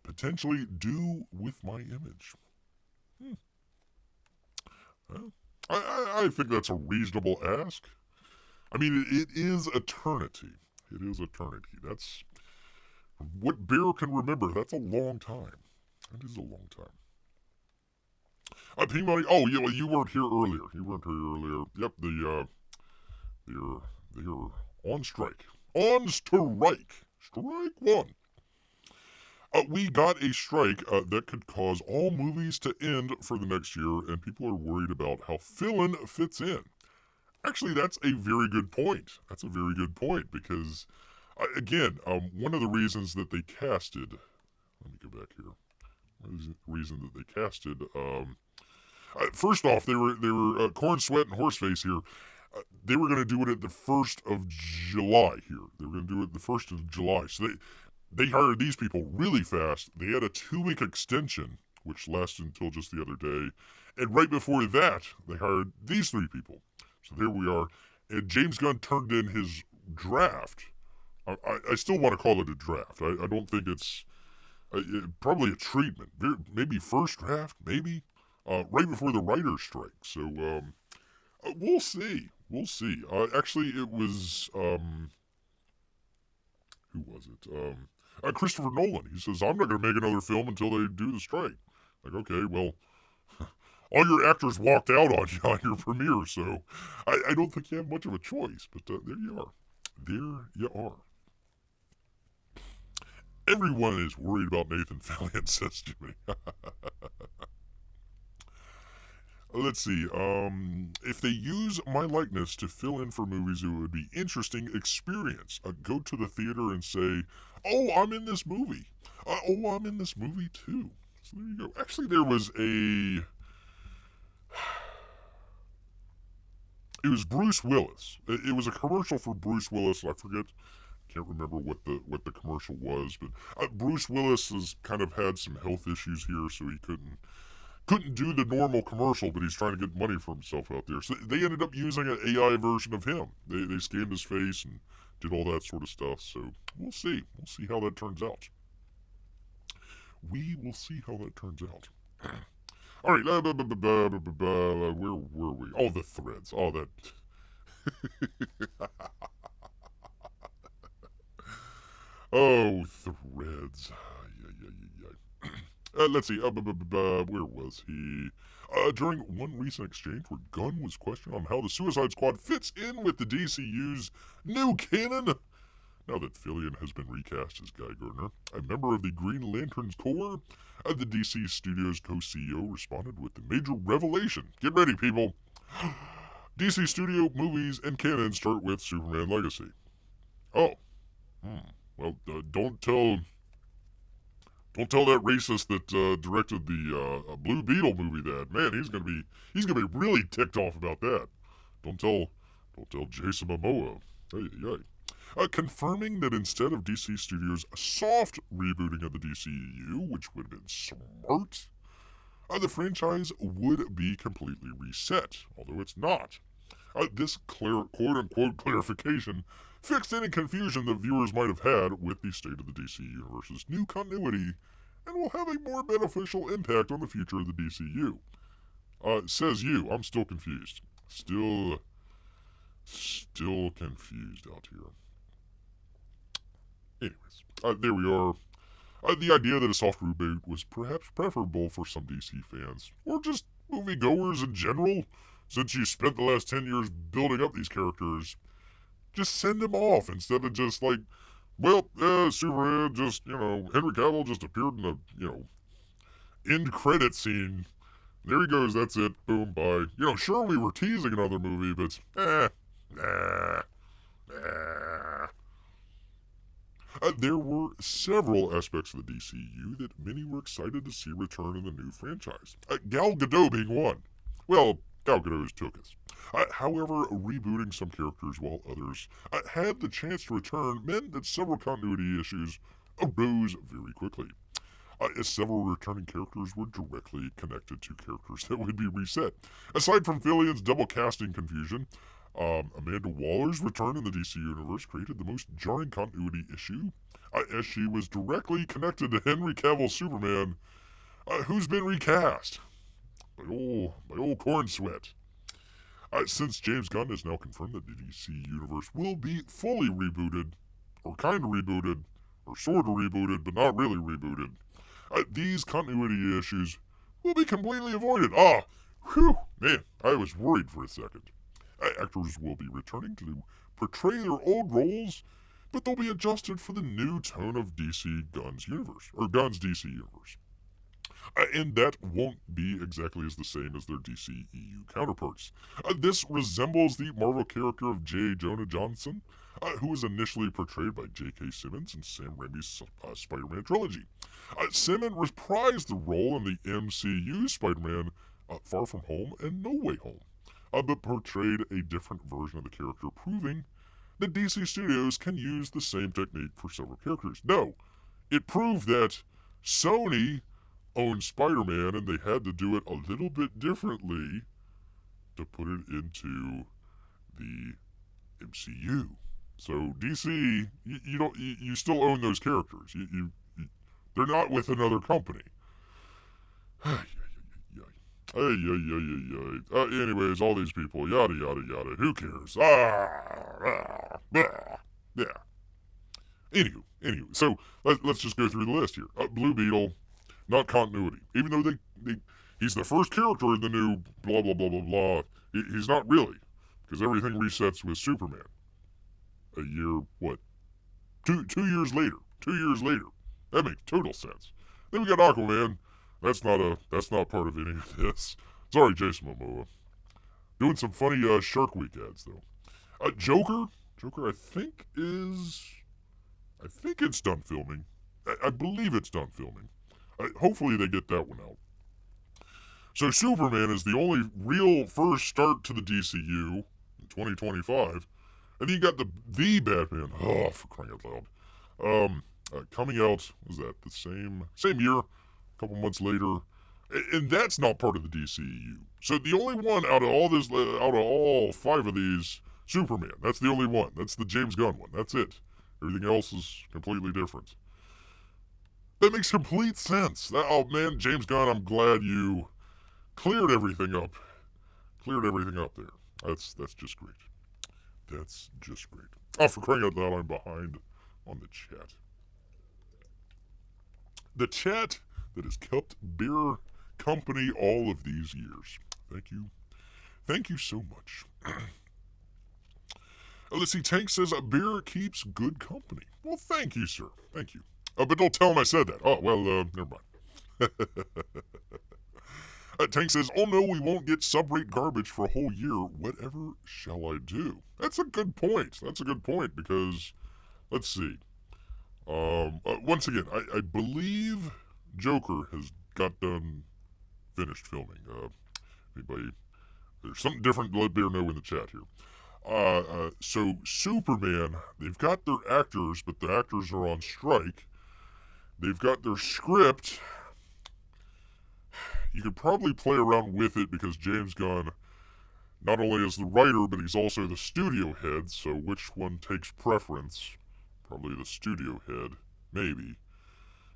potentially do with my image. Well, I think that's a reasonable ask. I mean, it is eternity. It is eternity. That's what Bear can remember. That's a long time. That is a long time. P-Money, oh, yeah, well, you weren't here earlier. Yep, they're on strike. On strike. Strike one. We got a strike that could cause all movies to end for the next year, and people are worried about how fill-in fits in. Actually, that's a very good point. Because, again, one of the reasons that they casted... Let me go back here. One of the reasons that they casted... first off, they were Corn, Sweat, and Horseface here. They were going to do it at the 1st of July here. They were going to do it the 1st of July. So they hired these people really fast. They had a 2-week extension, which lasted until just the other day. And right before that, they hired these 3 people. So there we are. And James Gunn turned in his draft. I still want to call it a draft. I don't think it's probably a treatment. Maybe first draft, maybe. Right before the writer's strike. So we'll see. Actually, it was, who was it? Christopher Nolan. He says, I'm not going to make another film until they do the strike. Like, okay, well, all your actors walked out on your premiere, so I don't think you have much of a choice. But there you are. Everyone is worried about Nathan Fillion, says Jimmy. Let's see. If they use my likeness to fill in for movies, it would be interesting experience. Go to the theater and say, "Oh, I'm in this movie." "Oh, I'm in this movie too." So there you go. Actually, there was it was Bruce Willis. It was a commercial for Bruce Willis. I can't remember what the commercial was, but Bruce Willis has kind of had some health issues here, so he couldn't do the normal commercial, but he's trying to get money for himself out there. So they ended up using an AI version of him. They scanned his face and did all that sort of stuff. So we'll see. We'll see how that turns out. We will see how that turns out. All right. Where were we? Oh, the threads. Oh, that. Oh, threads. Let's see. Where was he? During one recent exchange where Gunn was questioned on how the Suicide Squad fits in with the DCU's new canon. Now that Fillion has been recast as Guy Gardner, a member of the Green Lantern's Corps, the DC Studios co-CEO responded with the major revelation. Get ready, people. DC Studio movies and canon start with Superman Legacy. Oh. Well, don't tell that racist that directed the Blue Beetle movie that. Man, he's gonna be really ticked off about that. Don't tell Jason Momoa. Hey. Confirming that instead of DC Studios' soft rebooting of the DCEU, which would have been smart, the franchise would be completely reset, although it's not. This quote-unquote clarification fixed any confusion that viewers might have had with the state of the DC Universe's new continuity and will have a more beneficial impact on the future of the DCU. Says you. I'm still confused. Still confused out here. Anyways, there we are. The idea that a soft reboot was perhaps preferable for some DC fans, or just moviegoers in general, since you spent the last 10 years building up these characters. Just send them off instead of just like, well, Superman just, Henry Cavill just appeared in the, end credit scene. There he goes, that's it, boom, bye. Sure, we were teasing another movie, but, there were several aspects of the DCU that many were excited to see return in the new franchise. Gal Gadot being one. Well, Gal Gadot is took us. However, rebooting some characters while others had the chance to return meant that several continuity issues arose very quickly. As several returning characters were directly connected to characters that would be reset. Aside from Fillion's double casting confusion, Amanda Waller's return in the DC Universe created the most jarring continuity issue, as she was directly connected to Henry Cavill's Superman, who's been recast by old Corn Sweat. Since James Gunn has now confirmed that the DC Universe will be fully rebooted, or kind of rebooted, or sort of rebooted, but not really rebooted, these continuity issues will be completely avoided. Man, I was worried for a second. Actors will be returning to portray their old roles, but they'll be adjusted for the new tone of Gunn's DC universe. And that won't be exactly as the same as their DCEU counterparts. This resembles the Marvel character of J. Jonah Jameson, who was initially portrayed by J.K. Simmons in Sam Raimi's Spider-Man trilogy. Simmons reprised the role in the MCU Spider-Man Far From Home and No Way Home, but portrayed a different version of the character, proving that DC Studios can use the same technique for several characters. No, it proved that Sony owned Spider-Man and they had to do it a little bit differently to put it into the MCU. So DC, you still own those characters. They're not with another company. Anyways, all these people, yada yada yada. Who cares? Yeah. Anywho. So let's just go through the list here. Blue Beetle, not continuity. Even though he's the first character in the new blah blah blah blah blah. He's not really, because everything resets with Superman. A year, what? 2 years later. 2 years later. That makes total sense. Then we got Aquaman. That's not part of any of this. Sorry, Jason Momoa. Doing some funny Shark Week ads though. Joker, I think it's done filming. I believe it's done filming. Hopefully they get that one out. So Superman is the only real first start to the DCU in 2025. And then you got the Batman. Oh, for crying out loud. Coming out, was that the same year? A couple months later. And that's not part of the DCEU. So the only one out of all 5 of these, Superman. That's the only one. That's the James Gunn one. That's it. Everything else is completely different. That makes complete sense. Oh man, James Gunn, I'm glad you cleared everything up. There. That's just great. That's just great. Oh, for crying out loud, I'm behind on the chat. The chat that has kept beer company all of these years. Thank you. Thank you so much. Let's see, Tank says, a bear keeps good company. Well, thank you, sir. Thank you. But don't tell him I said that. Oh, well, never mind. Tank says, oh no, we won't get sub-rate garbage for a whole year. Whatever shall I do? That's a good point. That's a good point because, let's see. Once again, I believe Joker has got done finished filming. Anybody, there's something different, let Bear know in the chat here. So Superman, they've got their actors, but the actors are on strike. They've got their script. You could probably play around with it because James Gunn not only is the writer, but he's also the studio head, so which one takes preference? Probably the studio head, maybe.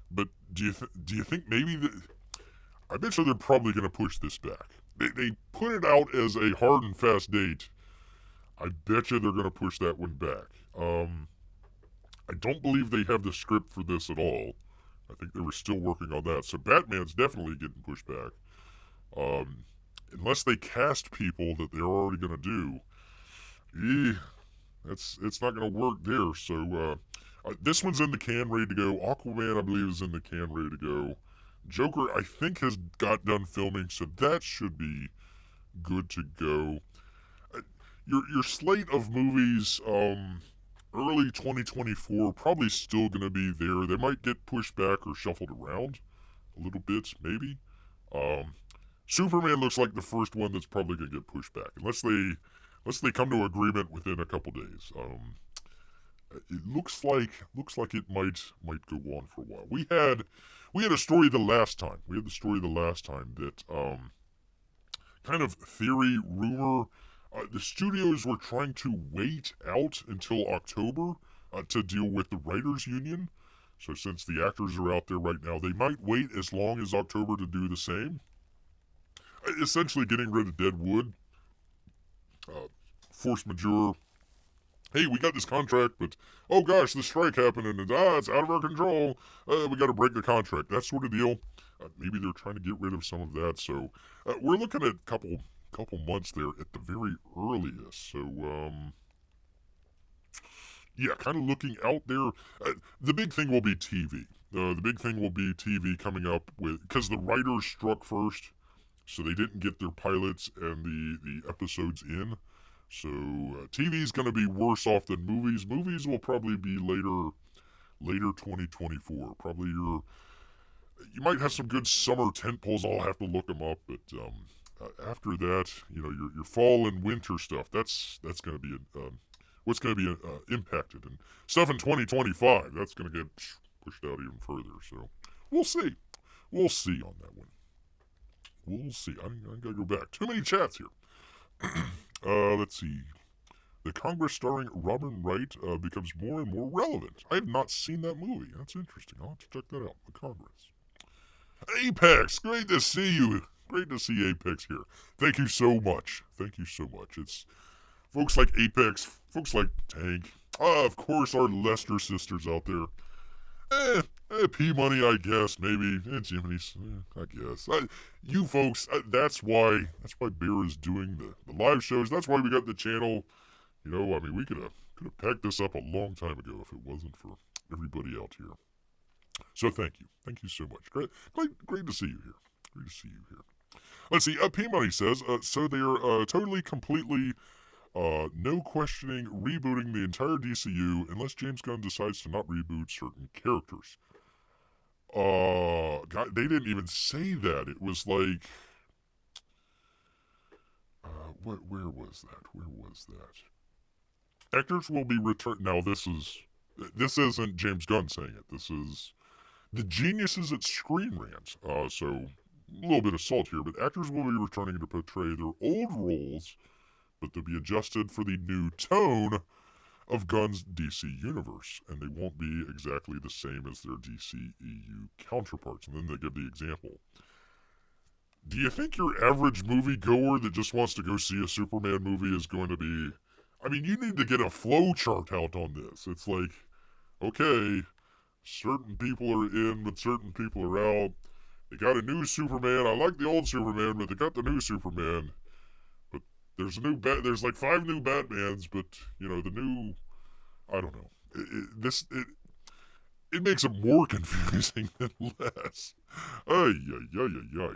But do you think maybe I bet you they're probably going to push this back. They put it out as a hard and fast date. I bet you they're going to push that one back. I don't believe they have the script for this at all. I think they were still working on that. So Batman's definitely getting pushed back. Unless they cast people that they're already going to do. It's not going to work there. So this one's in the can, ready to go. Aquaman, I believe, is in the can, ready to go. Joker, I think, has got done filming, so that should be good to go. Your slate of movies, early 2024, probably still going to be there. They might get pushed back or shuffled around a little bit, maybe. Superman looks like the first one that's probably going to get pushed back, unless they come to agreement within a couple days. It looks like it might go on for a while. We had a story the last time. We had the story the last time that kind of theory, rumor. The studios were trying to wait out until October to deal with the writers' union. So since the actors are out there right now, they might wait as long as October to do the same. Essentially getting rid of Deadwood. Force majeure. Hey, we got this contract, but oh gosh, the strike happened and it's out of our control. We got to break the contract. That sort of deal. Maybe they're trying to get rid of some of that. So we're looking at a couple months there at the very earliest. So yeah, kind of looking out there. The big thing will be TV. The big thing will be TV coming up with, because the writers struck first, so they didn't get their pilots and the episodes in. So TV is going to be worse off than movies. Movies will probably be later 2024. Probably you might have some good summer tentpoles. I'll have to look them up, but after that, your fall and winter stuff. That's going to be what's going to be impacted, and stuff in 2025. That's going to get pushed out even further. So we'll see on that one. We'll see. I'm going to go back. Too many chats here. Let's see. The Congress starring Robin Wright becomes more and more relevant. I have not seen that movie. That's interesting. I'll have to check that out. The Congress. Apex, great to see you. Great to see Apex here. Thank you so much. It's folks like Apex, folks like Tank. Of course, our Lester sisters out there. P-Money, I guess, maybe. Jiminy's, I guess. You folks, that's why Bear is doing the live shows. That's why we got the channel. We could have packed this up a long time ago if it wasn't for everybody out here. So thank you. Thank you so much. Great to see you here. Let's see, P-Money says, so they are totally, completely, no questioning, rebooting the entire DCU unless James Gunn decides to not reboot certain characters. God, they didn't even say that. It was like, where was that? Actors will be returned. Now this isn't James Gunn saying it. This is the geniuses at Screen Rant. So a little bit of salt here, but actors will be returning to portray their old roles, but they'll be adjusted for the new tone of Gunn's DC universe, and they won't be exactly the same as their DCEU counterparts. And then they give the example. Do you think your average moviegoer that just wants to go see a Superman movie is going to be... you need to get a flow chart out on this. It's like, okay, certain people are in, but certain people are out. They got a new Superman. I like the old Superman, but they got the new Superman. But There's like 5 new Batmans, but the new. I don't know. It makes it more confusing than less. Ay, ay, ay, ay, ay.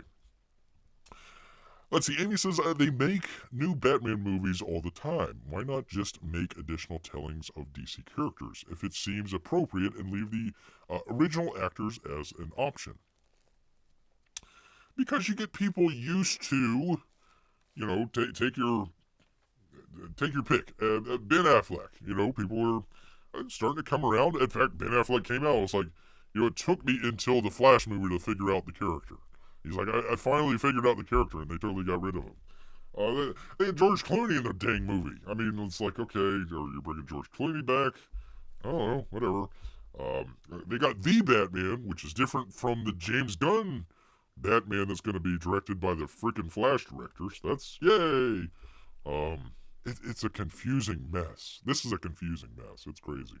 Let's see, Amy says they make new Batman movies all the time. Why not just make additional tellings of DC characters if it seems appropriate and leave the original actors as an option? Because you get people used to, take your pick. Ben Affleck, people are starting to come around. In fact, Ben Affleck came out. It's like, it took me until the Flash movie to figure out the character. He's like, I finally figured out the character, and they totally got rid of him. They had George Clooney in the dang movie. I mean, it's like, okay, you're bringing George Clooney back. I don't know, whatever. They got The Batman, which is different from the James Gunn Batman that's going to be directed by the freaking Flash directors. That's, yay! It's a confusing mess. This is a confusing mess. It's crazy.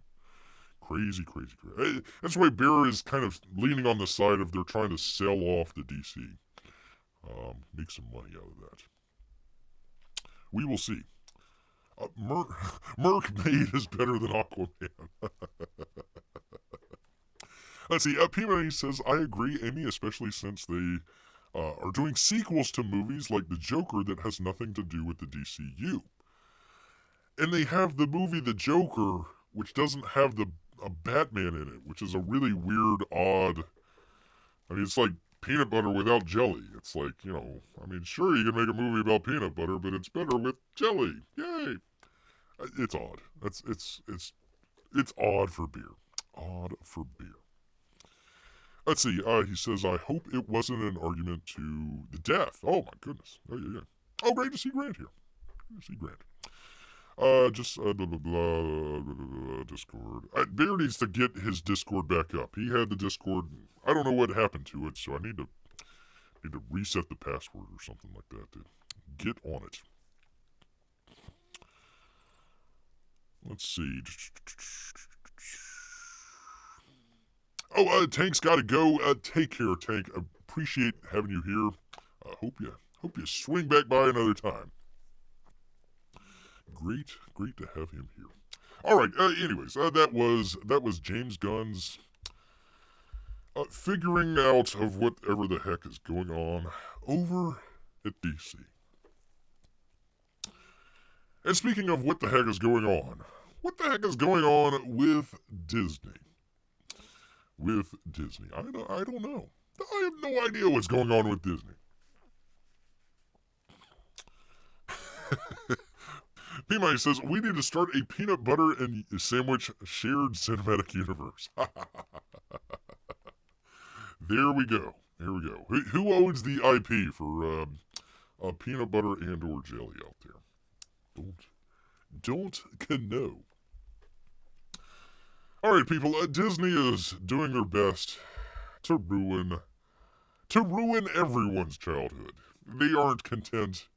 Crazy. That's why Bear is kind of leaning on the side of they're trying to sell off the DC. Make some money out of that. We will see. Merc-Maid is better than Aquaman. Let's see. P-Money says, I agree, Amy, especially since they are doing sequels to movies like The Joker that has nothing to do with the DCU. And they have the movie The Joker, which doesn't have a Batman in it, which is a really weird, odd. I mean, it's like peanut butter without jelly. It's like, sure, you can make a movie about peanut butter, but it's better with jelly. Yay! It's odd. It's odd for beer. Odd for beer. Let's see. He says, I hope it wasn't an argument to the death. Oh, my goodness. Oh, yeah. Oh, great to see Grant here. Great to see Grant. Discord. Bear needs to get his Discord back up. He had the Discord. I don't know what happened to it, so I need to reset the password or something like that to get on it. Let's see. Oh, Tank's got to go. Take care, Tank. Appreciate having you here. Hope you swing back by another time. Great to have him here. All right. Anyways, that was James Gunn's figuring out of whatever the heck is going on over at DC. And speaking of what the heck is going on, what the heck is going on with Disney? I don't know. I have no idea what's going on with Disney. P-Money says, we need to start a peanut butter and sandwich shared cinematic universe. There we go. Who owns the IP for peanut butter and or jelly out there? Don't know. All right, people. Disney is doing their best to ruin everyone's childhood. They aren't content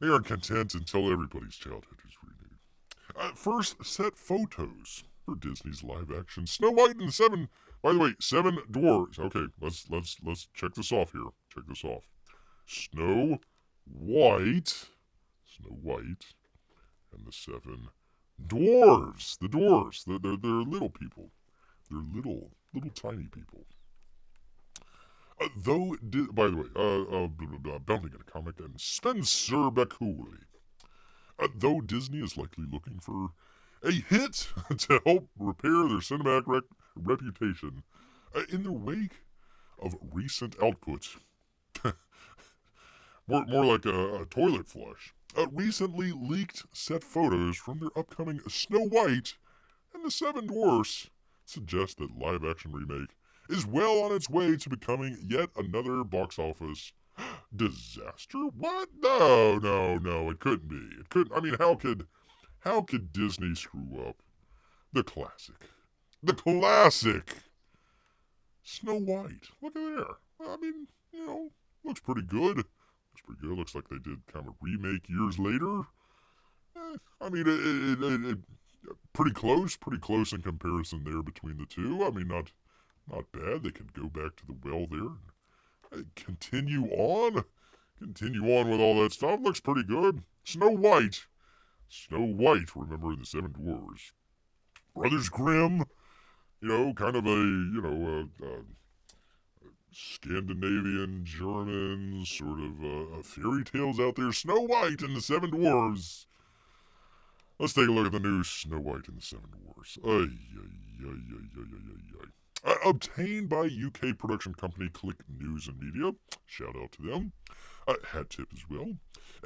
until everybody's childhood is renewed. First, set photos for Disney's live-action Snow White and the Seven. By the way, 7 Dwarfs. Okay, let's check this off here. Snow White, and the 7 Dwarves. The Dwarfs. They're little people. They're little tiny people. By the way, Bounty in a comic and Spencer Becooley. Though Disney is likely looking for a hit to help repair their cinematic reputation in the wake of recent output, more like a toilet flush. Recently leaked set photos from their upcoming Snow White and the 7 Dwarfs suggest that live-action remake is well on its way to becoming yet another box office disaster. What? No, it couldn't be. It couldn't. I mean, how could Disney screw up the classic Snow White? Look at there. I mean, looks pretty good. Looks like they did kind of a remake years later. I mean, it pretty close in comparison there between the two. I mean, not bad. They could go back to the well there and continue on with all that stuff. Looks pretty good. Snow White. Snow White, remember the Seven Dwarfs. Brothers Grimm, kind of a Scandinavian, German, sort of fairy tales out there. Snow White and the Seven Dwarfs. Let's take a look at the new Snow White and the Seven Dwarfs. Obtained by UK production company Click News and Media. Shout out to them. Hat tip as well.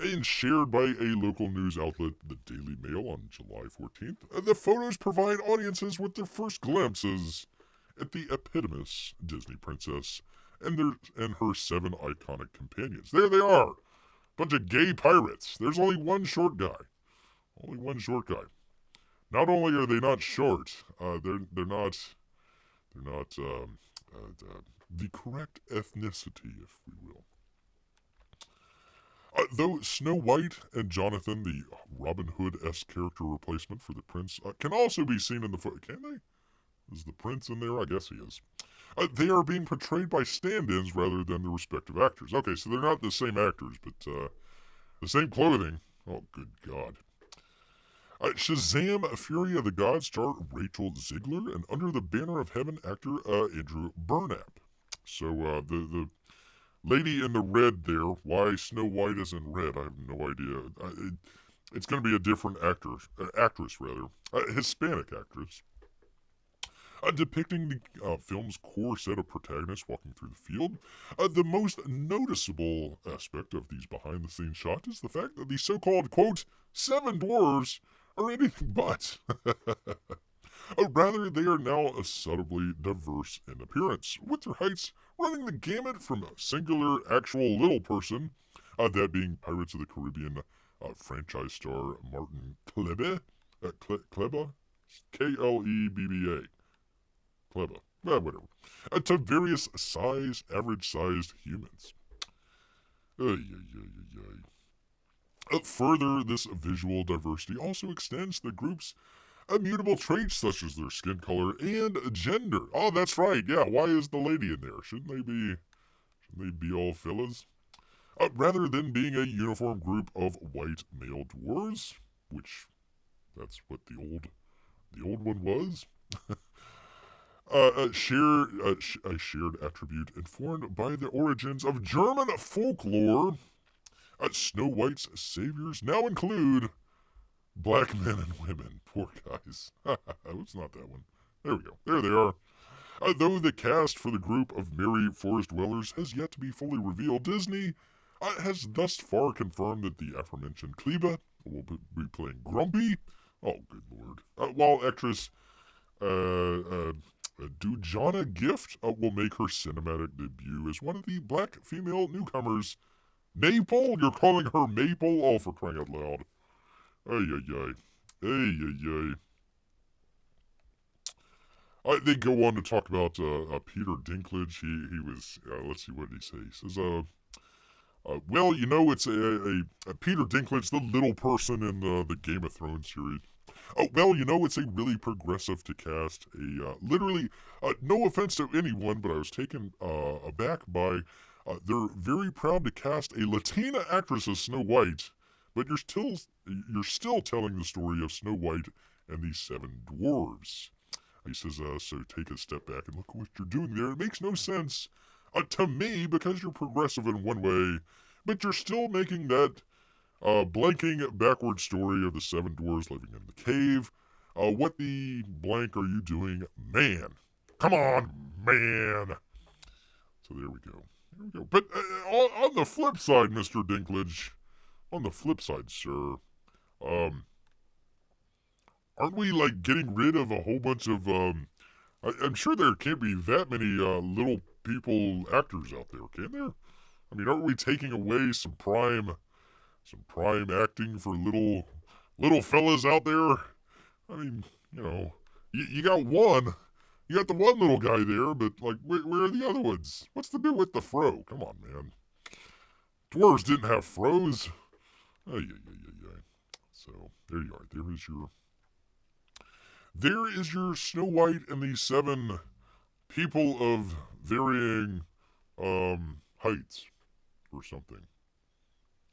And shared by a local news outlet, the Daily Mail, on July 14th. The photos provide audiences with their first glimpses at the eponymous Disney princess and her 7 iconic companions. There they are. Bunch of gay pirates. There's only one short guy. Only one short guy. Not only are they not short, they're not the correct ethnicity, if we will. Though Snow White and Jonathan, the Robin Hood-esque character replacement for the prince, can also be seen in the photo. Can they? Is the prince in there? I guess he is. They are being portrayed by stand-ins rather than the respective actors. Okay, so they're not the same actors, but the same clothing. Oh, good God. Shazam! Fury of the Gods star Rachel Ziegler and Under the Banner of Heaven actor Andrew Burnap. So the lady in the red there, why Snow White is in red, I have no idea. It's going to be a different actress, Hispanic actress. Depicting the film's core set of protagonists walking through the field. The most noticeable aspect of these behind-the-scenes shots is the fact that the so-called, quote, 7 dwarves are anything but. Rather, they are now subtly diverse in appearance, with their heights running the gamut from a singular actual little person, that being Pirates of the Caribbean franchise star Martin Klebe, Kleba, Klebba, Kleba, whatever, to various average-sized humans. Further, this visual diversity also extends the group's immutable traits such as their skin color and gender. Oh, that's right. Yeah, why is the lady in there? Shouldn't they be all fellas? Rather than being a uniform group of white male dwarves, which that's what the old one was. A shared attribute informed by the origins of German folklore. Snow White's saviors now include black men and women. Poor guys. It's not that one. There we go. There they are. Though the cast for the group of merry forest dwellers has yet to be fully revealed, Disney has thus far confirmed that the aforementioned Kleba will be playing Grumpy. Oh, good lord. While actress Dujana Gift will make her cinematic debut as one of the black female newcomers. Maple? You're calling her Maple? Oh, for crying out loud. They go on to talk about Peter Dinklage. He was, let's see what did he say. He says, well, it's a Peter Dinklage, the little person in the Game of Thrones series. Well, it's a really progressive to cast a, literally, no offense to anyone, but I was taken aback by, they're very proud to cast a Latina actress as Snow White, but you're still telling the story of Snow White and the 7 dwarves. He says, so take a step back and look at what you're doing there. It makes no sense to me because you're progressive in one way, but you're still making that blanking backward story of the 7 dwarves living in the cave. What the blank are you doing, man? Come on, man. So there we go. But on the flip side, Mr. Dinklage, on the flip side, sir, aren't we, getting rid of a whole bunch of, I'm sure there can't be that many little people actors out there, can there? I mean, aren't we taking away some prime acting for little fellas out there? I mean, you got one. You got the one little guy there, but, where are the other ones? What's the deal with the fro? Come on, man. Dwarves didn't have fros. So, there you are. There is your Snow White and the 7 people of varying, heights, or something.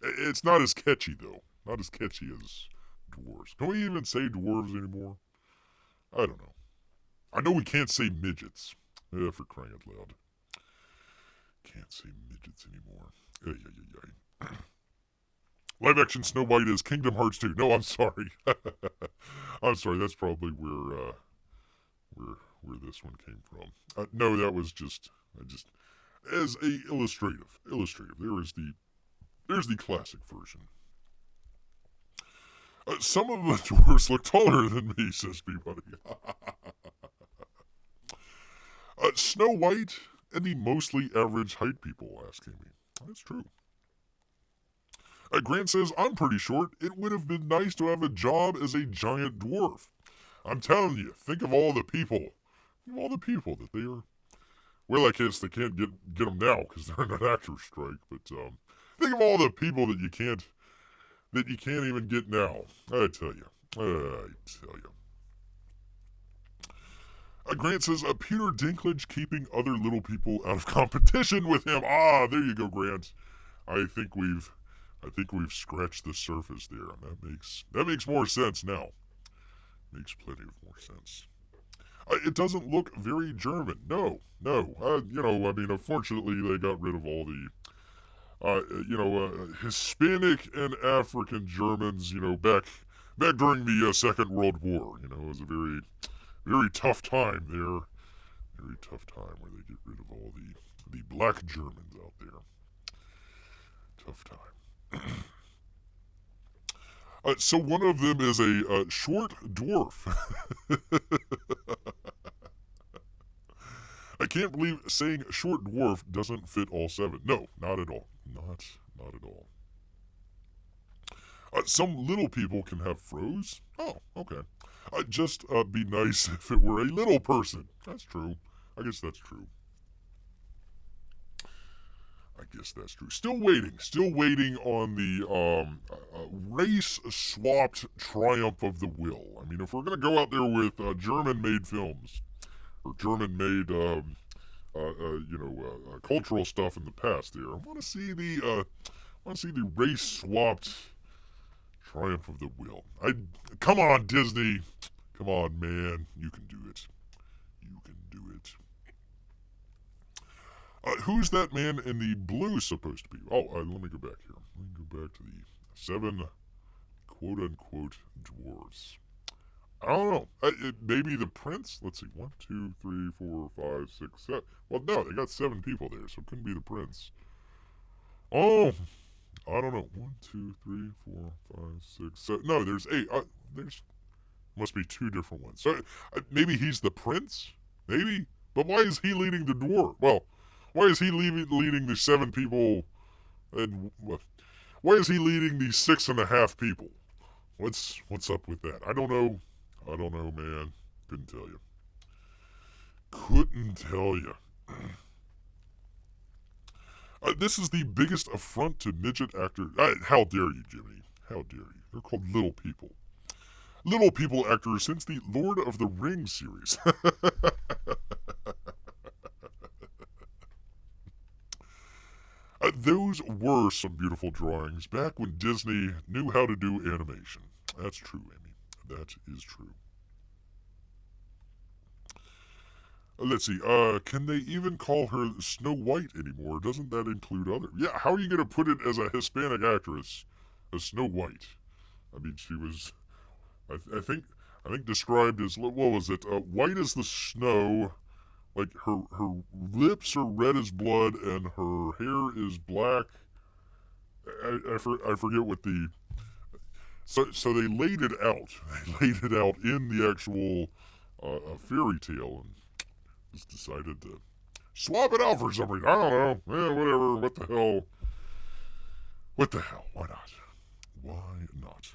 It's not as catchy, though. Not as catchy as dwarves. Can we even say dwarves anymore? I don't know. I know we can't say midgets. For crying out loud. Can't say midgets anymore. Live action Snow White is Kingdom Hearts 2. No, I'm sorry. I'm sorry. That's probably where this one came from. No, that was just as a illustrative. There's the classic version. Some of the dwarves look taller than me, says Peabody. Snow White and the mostly average height people, asks Amy. That's true. Grant says, I'm pretty short. It would have been nice to have a job as a giant dwarf. I'm telling you, think of all the people. That they are. Well, I guess they can't get them now because they're in an actor's strike. But think of all the people that you can't even get now. I tell you. Grant says, Peter Dinklage keeping other little people out of competition with him. Ah, there you go, Grant. I think we've scratched the surface there. That makes more sense now. Makes plenty of more sense. It doesn't look very German. No. Unfortunately, they got rid of all the, Hispanic and African Germans, back during the Second World War. It was a very, very tough time there. Very tough time where they get rid of all the black Germans out there. Tough time. So one of them is a short dwarf. I can't believe saying short dwarf doesn't fit all 7. No, not at all. Not at all. Some little people can have froze. Oh, okay. Just be nice if it were a little person. That's true. I guess that's true. Still waiting on the race-swapped triumph of the will. I mean, if we're going to go out there with German-made films, or German-made, cultural stuff in the past there, I want to see the race-swapped triumph of the will. Come on, Disney. Come on, man. You can do it. Who's that man in the blue supposed to be? Oh, let me go back here. Let me go back to the 7 quote-unquote dwarves. I don't know. Maybe the prince? Let's see. 1, 2, 3, 4, 5, 6, 7. Well, no, they got 7 people there, so it couldn't be the prince. Oh, I don't know. 1, 2, 3, 4, 5, 6, 7. No, there's 8. There's must be 2 different ones. So maybe he's the prince? Maybe? But why is he leading the dwarf? Well, why is he leading the 7 people? And why is he leading the 6.5 people? What's up with that? I don't know, man. Couldn't tell you. This is the biggest affront to midget actors. How dare you, Jimmy? How dare you? They're called little people. Little people actors since the Lord of the Rings series. Those were some beautiful drawings back when Disney knew how to do animation. That's true, Amy. That is true. Let's see. Can they even call her Snow White anymore? Doesn't that include other? Yeah, how are you going to put it as a Hispanic actress, as Snow White? I mean, she was, I think described as, what was it? White as the snow. Like, her lips are red as blood, and her hair is black. I forget what the... So they laid it out. They laid it out in the actual fairy tale, and just decided to swap it out for some reason. I don't know. Whatever. What the hell? Why not?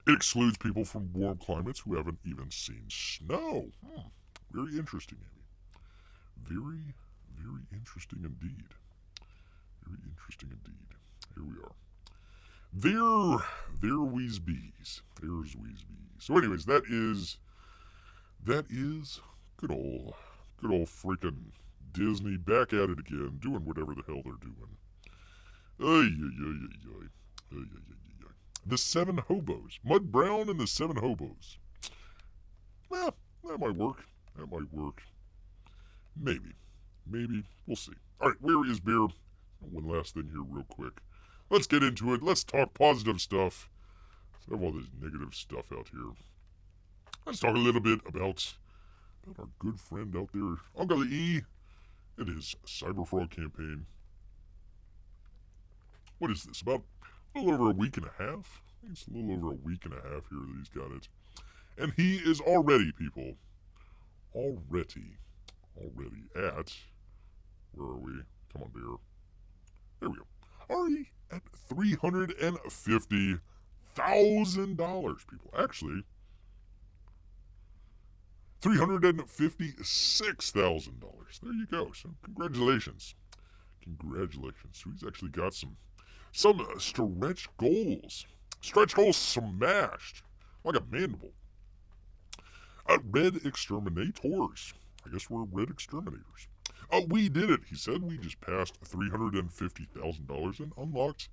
It excludes people from warm climates who haven't even seen snow. Very interesting, Amy. Very, very interesting indeed. Here we are. There wheeze bees. There's wheeze bees. So anyways, that is good old freaking Disney back at it again, doing whatever the hell they're doing. The Seven Hobos. Mud Brown and the Seven Hobos. Well, that might work. That might work. Maybe. Maybe. We'll see. Alright, where is Bear? One last thing here real quick. Let's get into it. Let's talk positive stuff. Instead of all this negative stuff out here. Let's talk a little bit about our good friend out there, Uncle E, and his CyberFrog campaign. What is this? About a little over a week and a half? I think it's a little over a week and a half here that he's got it. And he is already, people, already at, where are we? Come on, Bear. There we go. Already at $350,000, people. Actually, $356,000. There you go. So congratulations. Congratulations. So he's actually got some stretch goals. Stretch goals smashed. Like a mandible. Red Exterminators. I guess we're Red Exterminators. We did it, he said. We just passed $350,000 and unlocked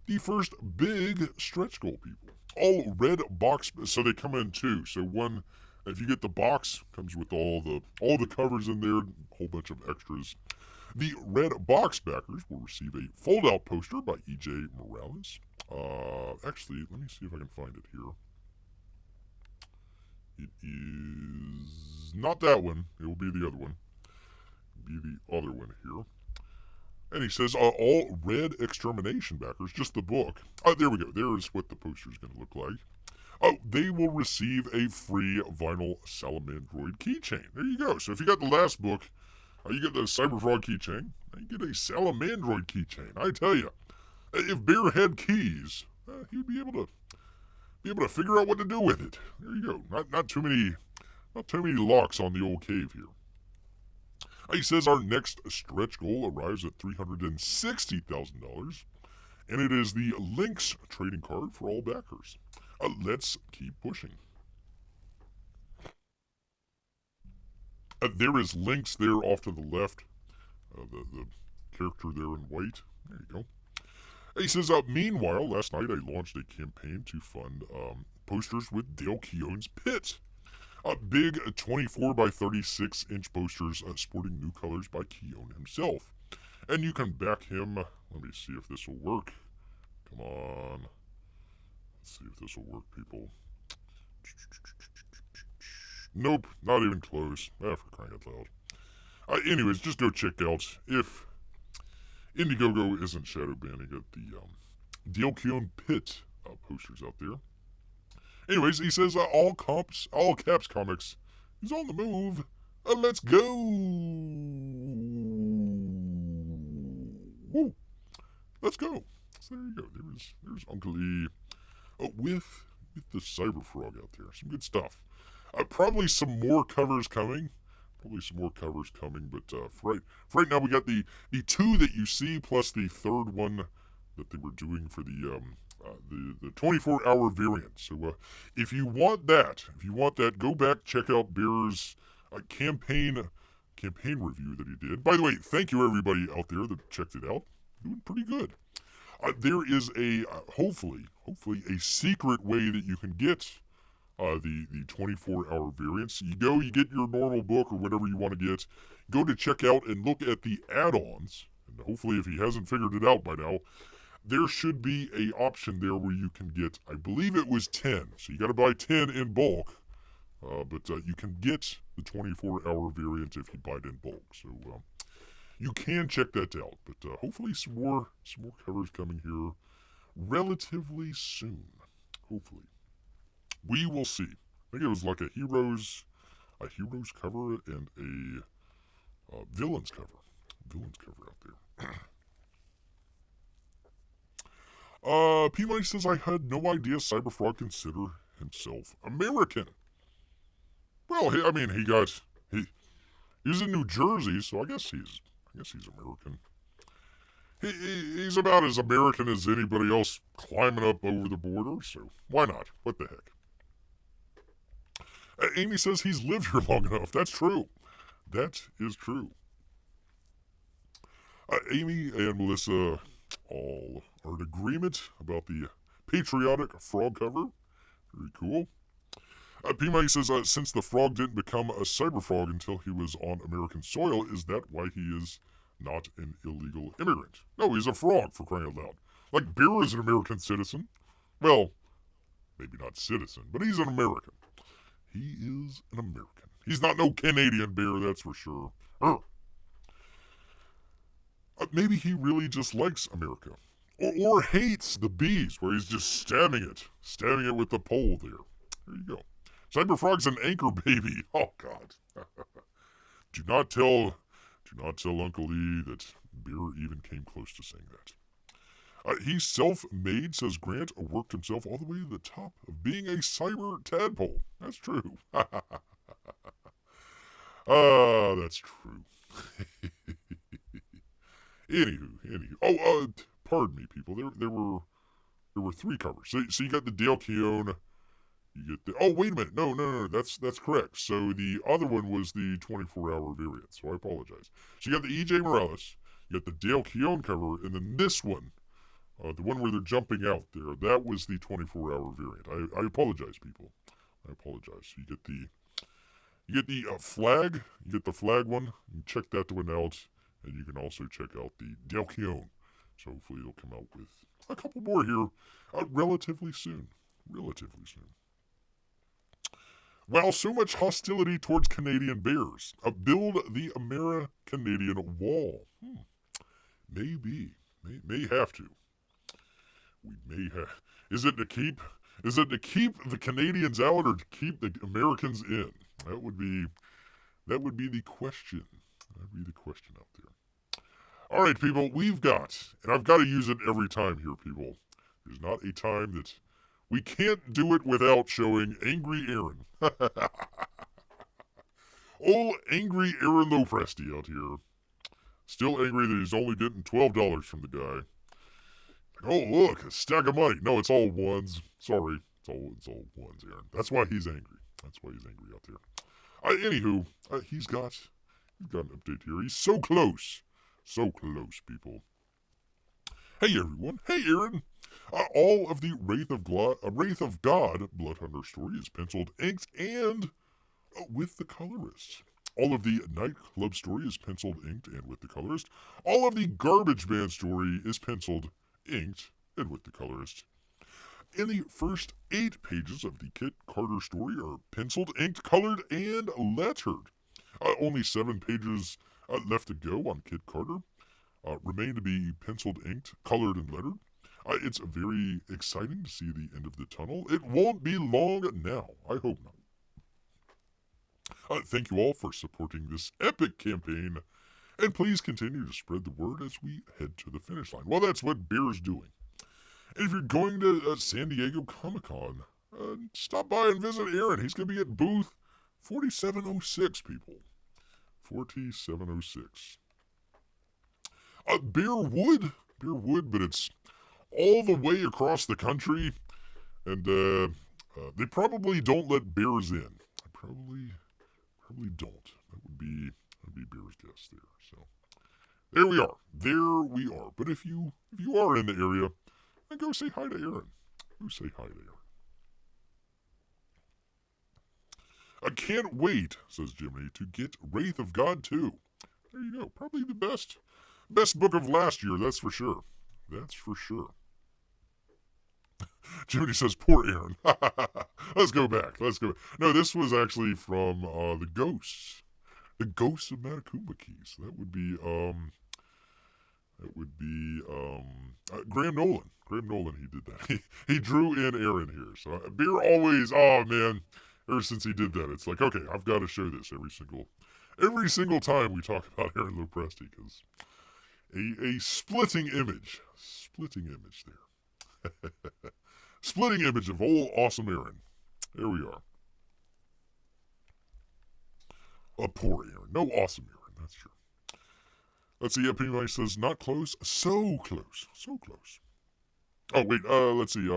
the first big stretch goal, people. All red box, so they come in two. So one, if you get the box, comes with all the covers in there, a whole bunch of extras. The red box backers will receive a fold-out poster by E.J. Morales. Actually, let me see if I can find it here. It is not that one. It will be the other one. Be the other one here. And he says, all red extermination backers, just the book. There we go. There's what the poster is going to look like. They will receive a free vinyl Salamandroid keychain. There you go. So if you got the last book, you get the CyberFrog keychain. You get a Salamandroid keychain. I tell you, if Bear had keys, he'd be able to figure out what to do with it. There you go. Not too many locks on the old cave here. He says our next stretch goal arrives at $360,000, and it is the Lynx trading card for all backers. Let's keep pushing. There is Lynx there off to the left. The character there in white. There you go. He says, meanwhile, last night I launched a campaign to fund posters with Dale Keown's Pit. Big 24 by 36 inch posters sporting new colors by Keown himself. And you can back him. Let me see if this will work. Come on. Let's see if this will work, people. Nope, not even close. For crying out loud. Anyways, just go check out if Indiegogo isn't shadow banning at the Dale Keown Pit posters out there. Anyways, he says all caps comics is on the move. Let's go. Woo. Let's go. So there you go. There's Uncle E with the CyberFrog out there. Some good stuff. Probably some more covers coming. But for right now we got the two that you see plus the third one that they were doing for the 24-hour variant. So if you want that, go back, check out Bear's campaign review that he did. By the way, thank you everybody out there that checked it out. Doing pretty good. There is a hopefully a secret way that you can get the 24-hour variants. You get your normal book or whatever you want to get. Go to checkout and look at the add-ons. And hopefully, if he hasn't figured it out by now, there should be a option there where you can get, I believe it was 10. So you got to buy 10 in bulk. But you can get the 24-hour variant if you buy it in bulk. So you can check that out. But hopefully some more covers coming here relatively soon. Hopefully. We will see. I think it was like a heroes cover and a villains cover. Villains cover out there. P-Money says, I had no idea CyberFrog consider himself American. Well, he's in New Jersey, so I guess he's American. He's about as American as anybody else climbing up over the border, so why not? What the heck? Amy says he's lived here long enough. That's true. That is true. Amy and Melissa all are in agreement about the patriotic frog cover. Very cool. P-Mike says, since the frog didn't become a cyberfrog until he was on American soil, is that why he is not an illegal immigrant? No, he's a frog, for crying out loud. Like, Bear is an American citizen. Well, maybe not citizen, but he's an American. He is an American. He's not no Canadian bear, that's for sure. Maybe he really just likes America. Or hates the bees, where he's just stabbing it with the pole there. There you go. CyberFrog's an anchor baby. Oh, God. Do not tell Uncle E that Bear even came close to saying that. He's self-made, says Grant, worked himself all the way to the top of being a cyber tadpole. That's true. That's true. Anywho. Oh, pardon me, people. There were 3 covers. So you got the Dale Keown. You get the... Oh, wait a minute. No. That's correct. So the other one was the 24-hour variant. So I apologize. So you got the E.J. Morales. You got the Dale Keown cover. And then this one, the one where they're jumping out there, that was the 24-hour variant. I apologize, people. I apologize. So you get the flag. You get the flag one. You check that one out. And you can also check out the Dale Keown. So hopefully they'll come out with a couple more here relatively soon. While so much hostility towards Canadian bears, build the Ameri-Canadian wall. Maybe. May have to. We may have. Is it to keep the Canadians out or to keep the Americans in? That would be the question. That'd be the question out there. All right, people, and I've got to use it every time here, people. There's not a time that we can't do it without showing Angry Aaron. Old Angry Aaron Lopresti out here. Still angry that he's only getting $12 from the guy. Like, oh, look, a stack of money. No, it's all ones. Sorry, it's all ones, Aaron. That's why he's angry. That's why he's angry out there. Anywho, he's got an update here. He's so close. So close, people. Hey, everyone. Hey, Aaron. All of the Wraith of God Blood Hunter story is penciled, inked, and with the colorist. All of the nightclub story is penciled, inked, and with the colorist. All of the Garbage Man story is penciled, inked, and with the colorist. And the first 8 pages of the Kit Carter story are penciled, inked, colored, and lettered. Only 7 pages left to go on Kit Carter. Remain to be penciled, inked, colored, and lettered. It's very exciting to see the end of the tunnel. It won't be long now. I hope not. Thank you all for supporting this epic campaign, and please continue to spread the word as we head to the finish line. Well, that's what Bear's doing. And if you're going to San Diego Comic-Con, stop by and visit Aaron. He's going to be at booth 4706, people. 4706. Bear would, but it's all the way across the country, and they probably don't let bears in. Probably don't. That would be Bear's guess there. So there we are. But if you are in the area, then go say hi to Aaron. I can't wait, says Jiminy, to get Wraith of God 2. There you go. Probably the best book of last year, that's for sure. Jiminy says, poor Aaron. Let's go back. No, this was actually from the Ghosts. The Ghosts of Matacumba Keys. That would be Graham Nolan. Graham Nolan, he did that. He drew in Aaron here. So Bear always, oh man, ever since he did that, it's like, okay, I've got to show this every single time we talk about Aaron Lopresti, because a splitting image there. Splitting image of old awesome Aaron. There we are. Poor Aaron. No awesome Aaron, that's true. Let's see, P-Mike says, not close, so close. Oh, wait, let's see,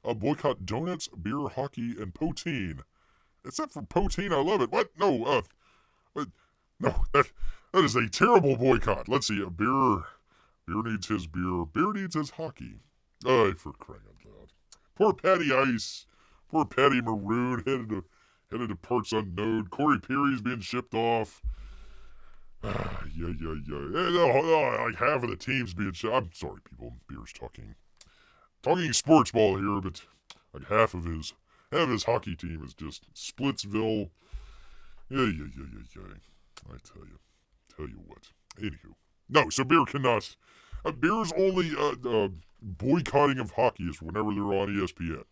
boycott donuts, beer, hockey, and poutine. Except for poutine, I love it. What? No, no, that is a terrible boycott. Let's see, beer, Bear needs his beer. Bear needs his hockey. Oh, for crying out loud. Poor Patty Ice. Poor Patty Maroon headed to parts unknown. Corey Perry's being shipped off. Like half of the team's being shipped. I'm sorry, people. Beer's talking sports ball here, but like half of his hockey team is just Splitsville. Yeah. I tell you what. Anywho, no. So Beer cannot. Beer's only boycotting of hockey is whenever they're on ESPN.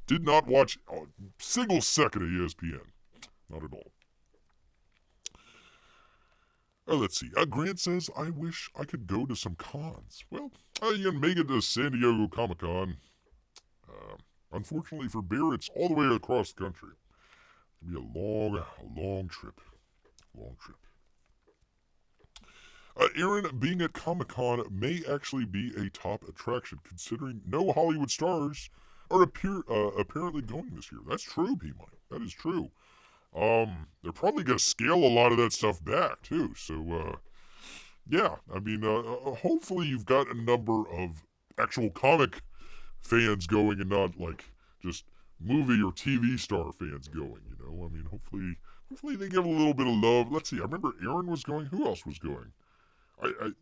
Did not watch a single second of ESPN. Not at all. Let's see. Grant says, I wish I could go to some cons. Well, you can make it to San Diego Comic-Con. Unfortunately for Bear, it's all the way across the country. It'll be a long trip. Long trip. Aaron, being at Comic-Con may actually be a top attraction, considering no Hollywood stars are apparently going this year. That's true, P-Money. That is true. They're probably going to scale a lot of that stuff back, too. So, yeah. I mean, hopefully you've got a number of actual comic fans going and not, like, just movie or TV star fans going, you know? I mean, hopefully they give a little bit of love. Let's see. I remember Aaron was going. Who else was going? I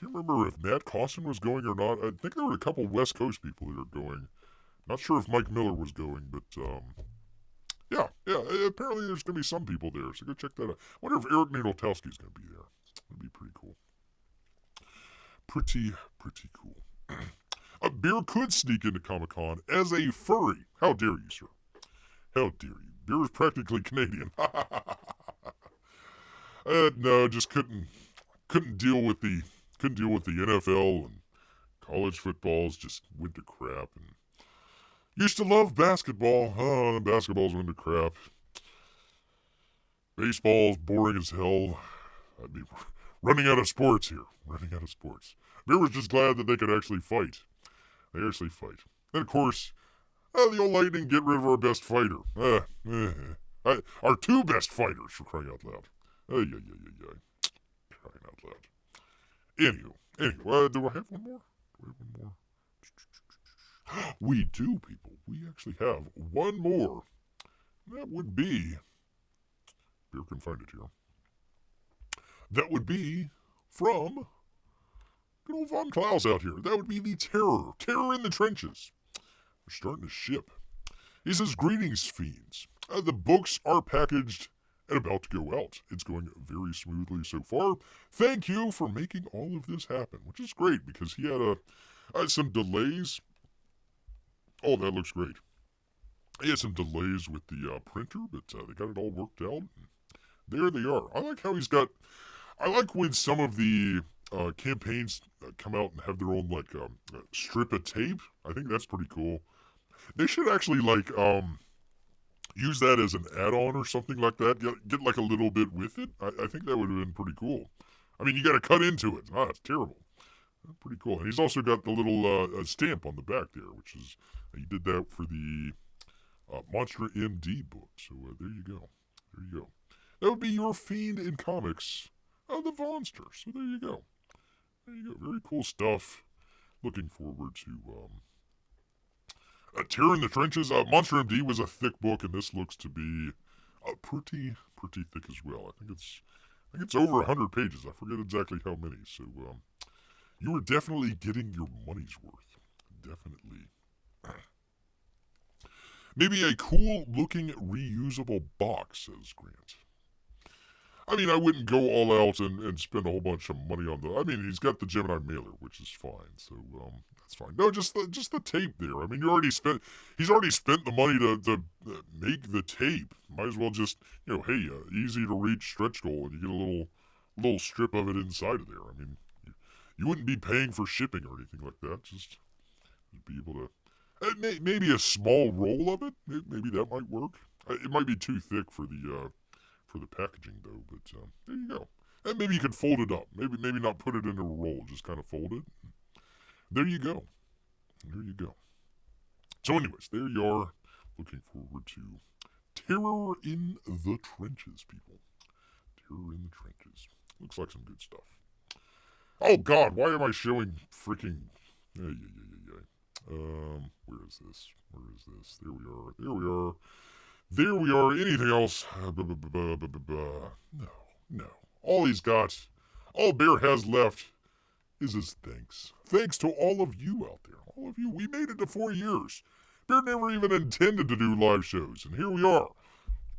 can't remember if Matt Costin was going or not. I think there were a couple West Coast people that are going. Not sure if Mike Miller was going, but, yeah, apparently there's going to be some people there, so go check that out. I wonder if Eric Nadoltowski's going to be there. That'd be pretty cool. Pretty cool. A Bear could sneak into Comic-Con as a furry. How dare you, sir? How dare you? Bear is practically Canadian. No, just couldn't deal with the NFL and college footballs. Just went to crap and used to love basketball. Oh, basketballs went to crap. Baseball's boring as hell. I'd be running out of sports here. Bear was just glad that they could actually fight. And of course, the old Lightning get rid of our best fighter. Our two best fighters, for crying out loud. Crying out loud. Anywho, do I have one more? We do, people. We actually have one more. That would be... Beer can find it here. That would be from good old Von Klaus out here. That would be the Terror. Terror in the Trenches. We're starting to ship. He says, greetings, fiends. The books are packaged and about to go out. It's going very smoothly so far. Thank you for making all of this happen, which is great because he had some delays. Oh, that looks great. He had some delays with the printer, but they got it all worked out. There they are. I like when some of the campaigns come out and have their own, like, strip of tape. I think that's pretty cool. They should actually, like, use that as an add-on or something like that. Get like, a little bit with it. I think that would have been pretty cool. I mean, you got to cut into it. It's terrible. Pretty cool. And he's also got the little stamp on the back there, which is... he did that for the Monster MD book. So there you go. That would be your Fiend in Comics, the Vonster. So there you go. Very cool stuff. Looking forward to Terror in the Trenches. Monster MD was a thick book, and this looks to be pretty thick as well. I think it's over 100 pages. I forget exactly how many. So you are definitely getting your money's worth. Definitely. Maybe a cool-looking reusable box, says Grant. I mean, I wouldn't go all out and spend a whole bunch of money on the... I mean, he's got the Gemini mailer, which is fine, so that's fine. No, just the tape there. I mean, he's already spent the money to make the tape. Might as well just, hey, easy to reach stretch goal, and you get a little strip of it inside of there. I mean, you wouldn't be paying for shipping or anything like that. Just be able to... maybe a small roll of it. Maybe that might work. It might be too thick for the packaging though. But there you go. And maybe you could fold it up. Maybe not put it in a roll. Just kind of fold it. There you go. So, anyways, there you are. Looking forward to Terror in the Trenches, people. Terror in the Trenches. Looks like some good stuff. Oh God, why am I showing freaking? Where is this? Where is this? There we are. There we are. There we are. Anything else? No, no. All he's got, all Bear has left, is his thanks. Thanks to all of you out there. All of you. We made it to 4 years. Bear never even intended to do live shows, and here we are.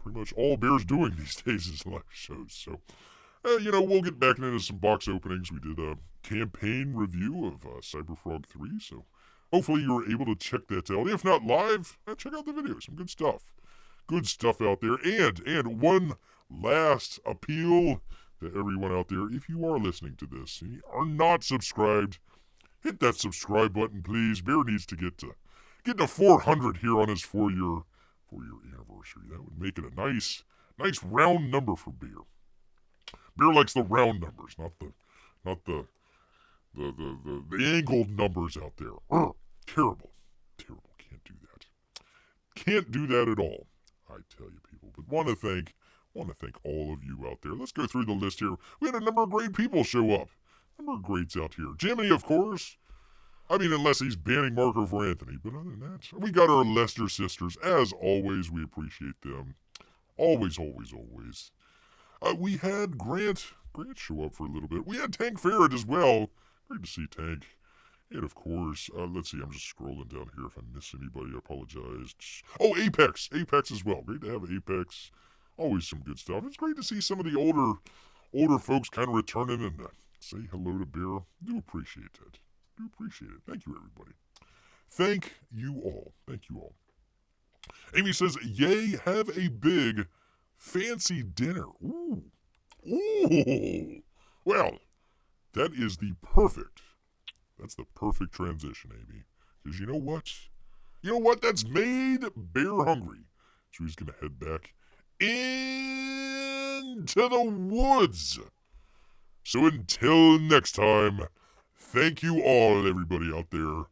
Pretty much all Bear's doing these days is live shows. So, we'll get back into some box openings. We did a campaign review of CyberFrog III, so hopefully you were able to check that out. If not live, check out the video. Some good stuff. Good stuff out there. And one last appeal to everyone out there. If you are listening to this and you are not subscribed, hit that subscribe button, please. Bear needs to get to 400 here on his 4-year anniversary. That would make it a nice round number for Bear. Bear likes the round numbers, not the angled numbers out there. Terrible. Can't do that. Can't do that at all. I tell you, people. But want to thank all of you out there. Let's go through the list here. We had a number of great people show up. A number of greats out here. Jimmy, of course. I mean, unless he's banning Marco for Anthony. But other than that, we got our Lester sisters. As always, we appreciate them. Always. We had Grant show up for a little bit. We had Tank Farrett as well. Great to see Tank. And of course, let's see, I'm just scrolling down here. If I miss anybody, I apologize. Oh, Apex as well. Great to have Apex. Always some good stuff. It's great to see some of the older folks kind of returning and say hello to Bear. Do appreciate that. Thank you, everybody. Thank you all. Amy says, yay, have a big, fancy dinner. Ooh. Well, that is that's the perfect transition, Amy. Because you know what? That's made Bear hungry. So he's going to head back into the woods. So until next time, thank you all, everybody out there.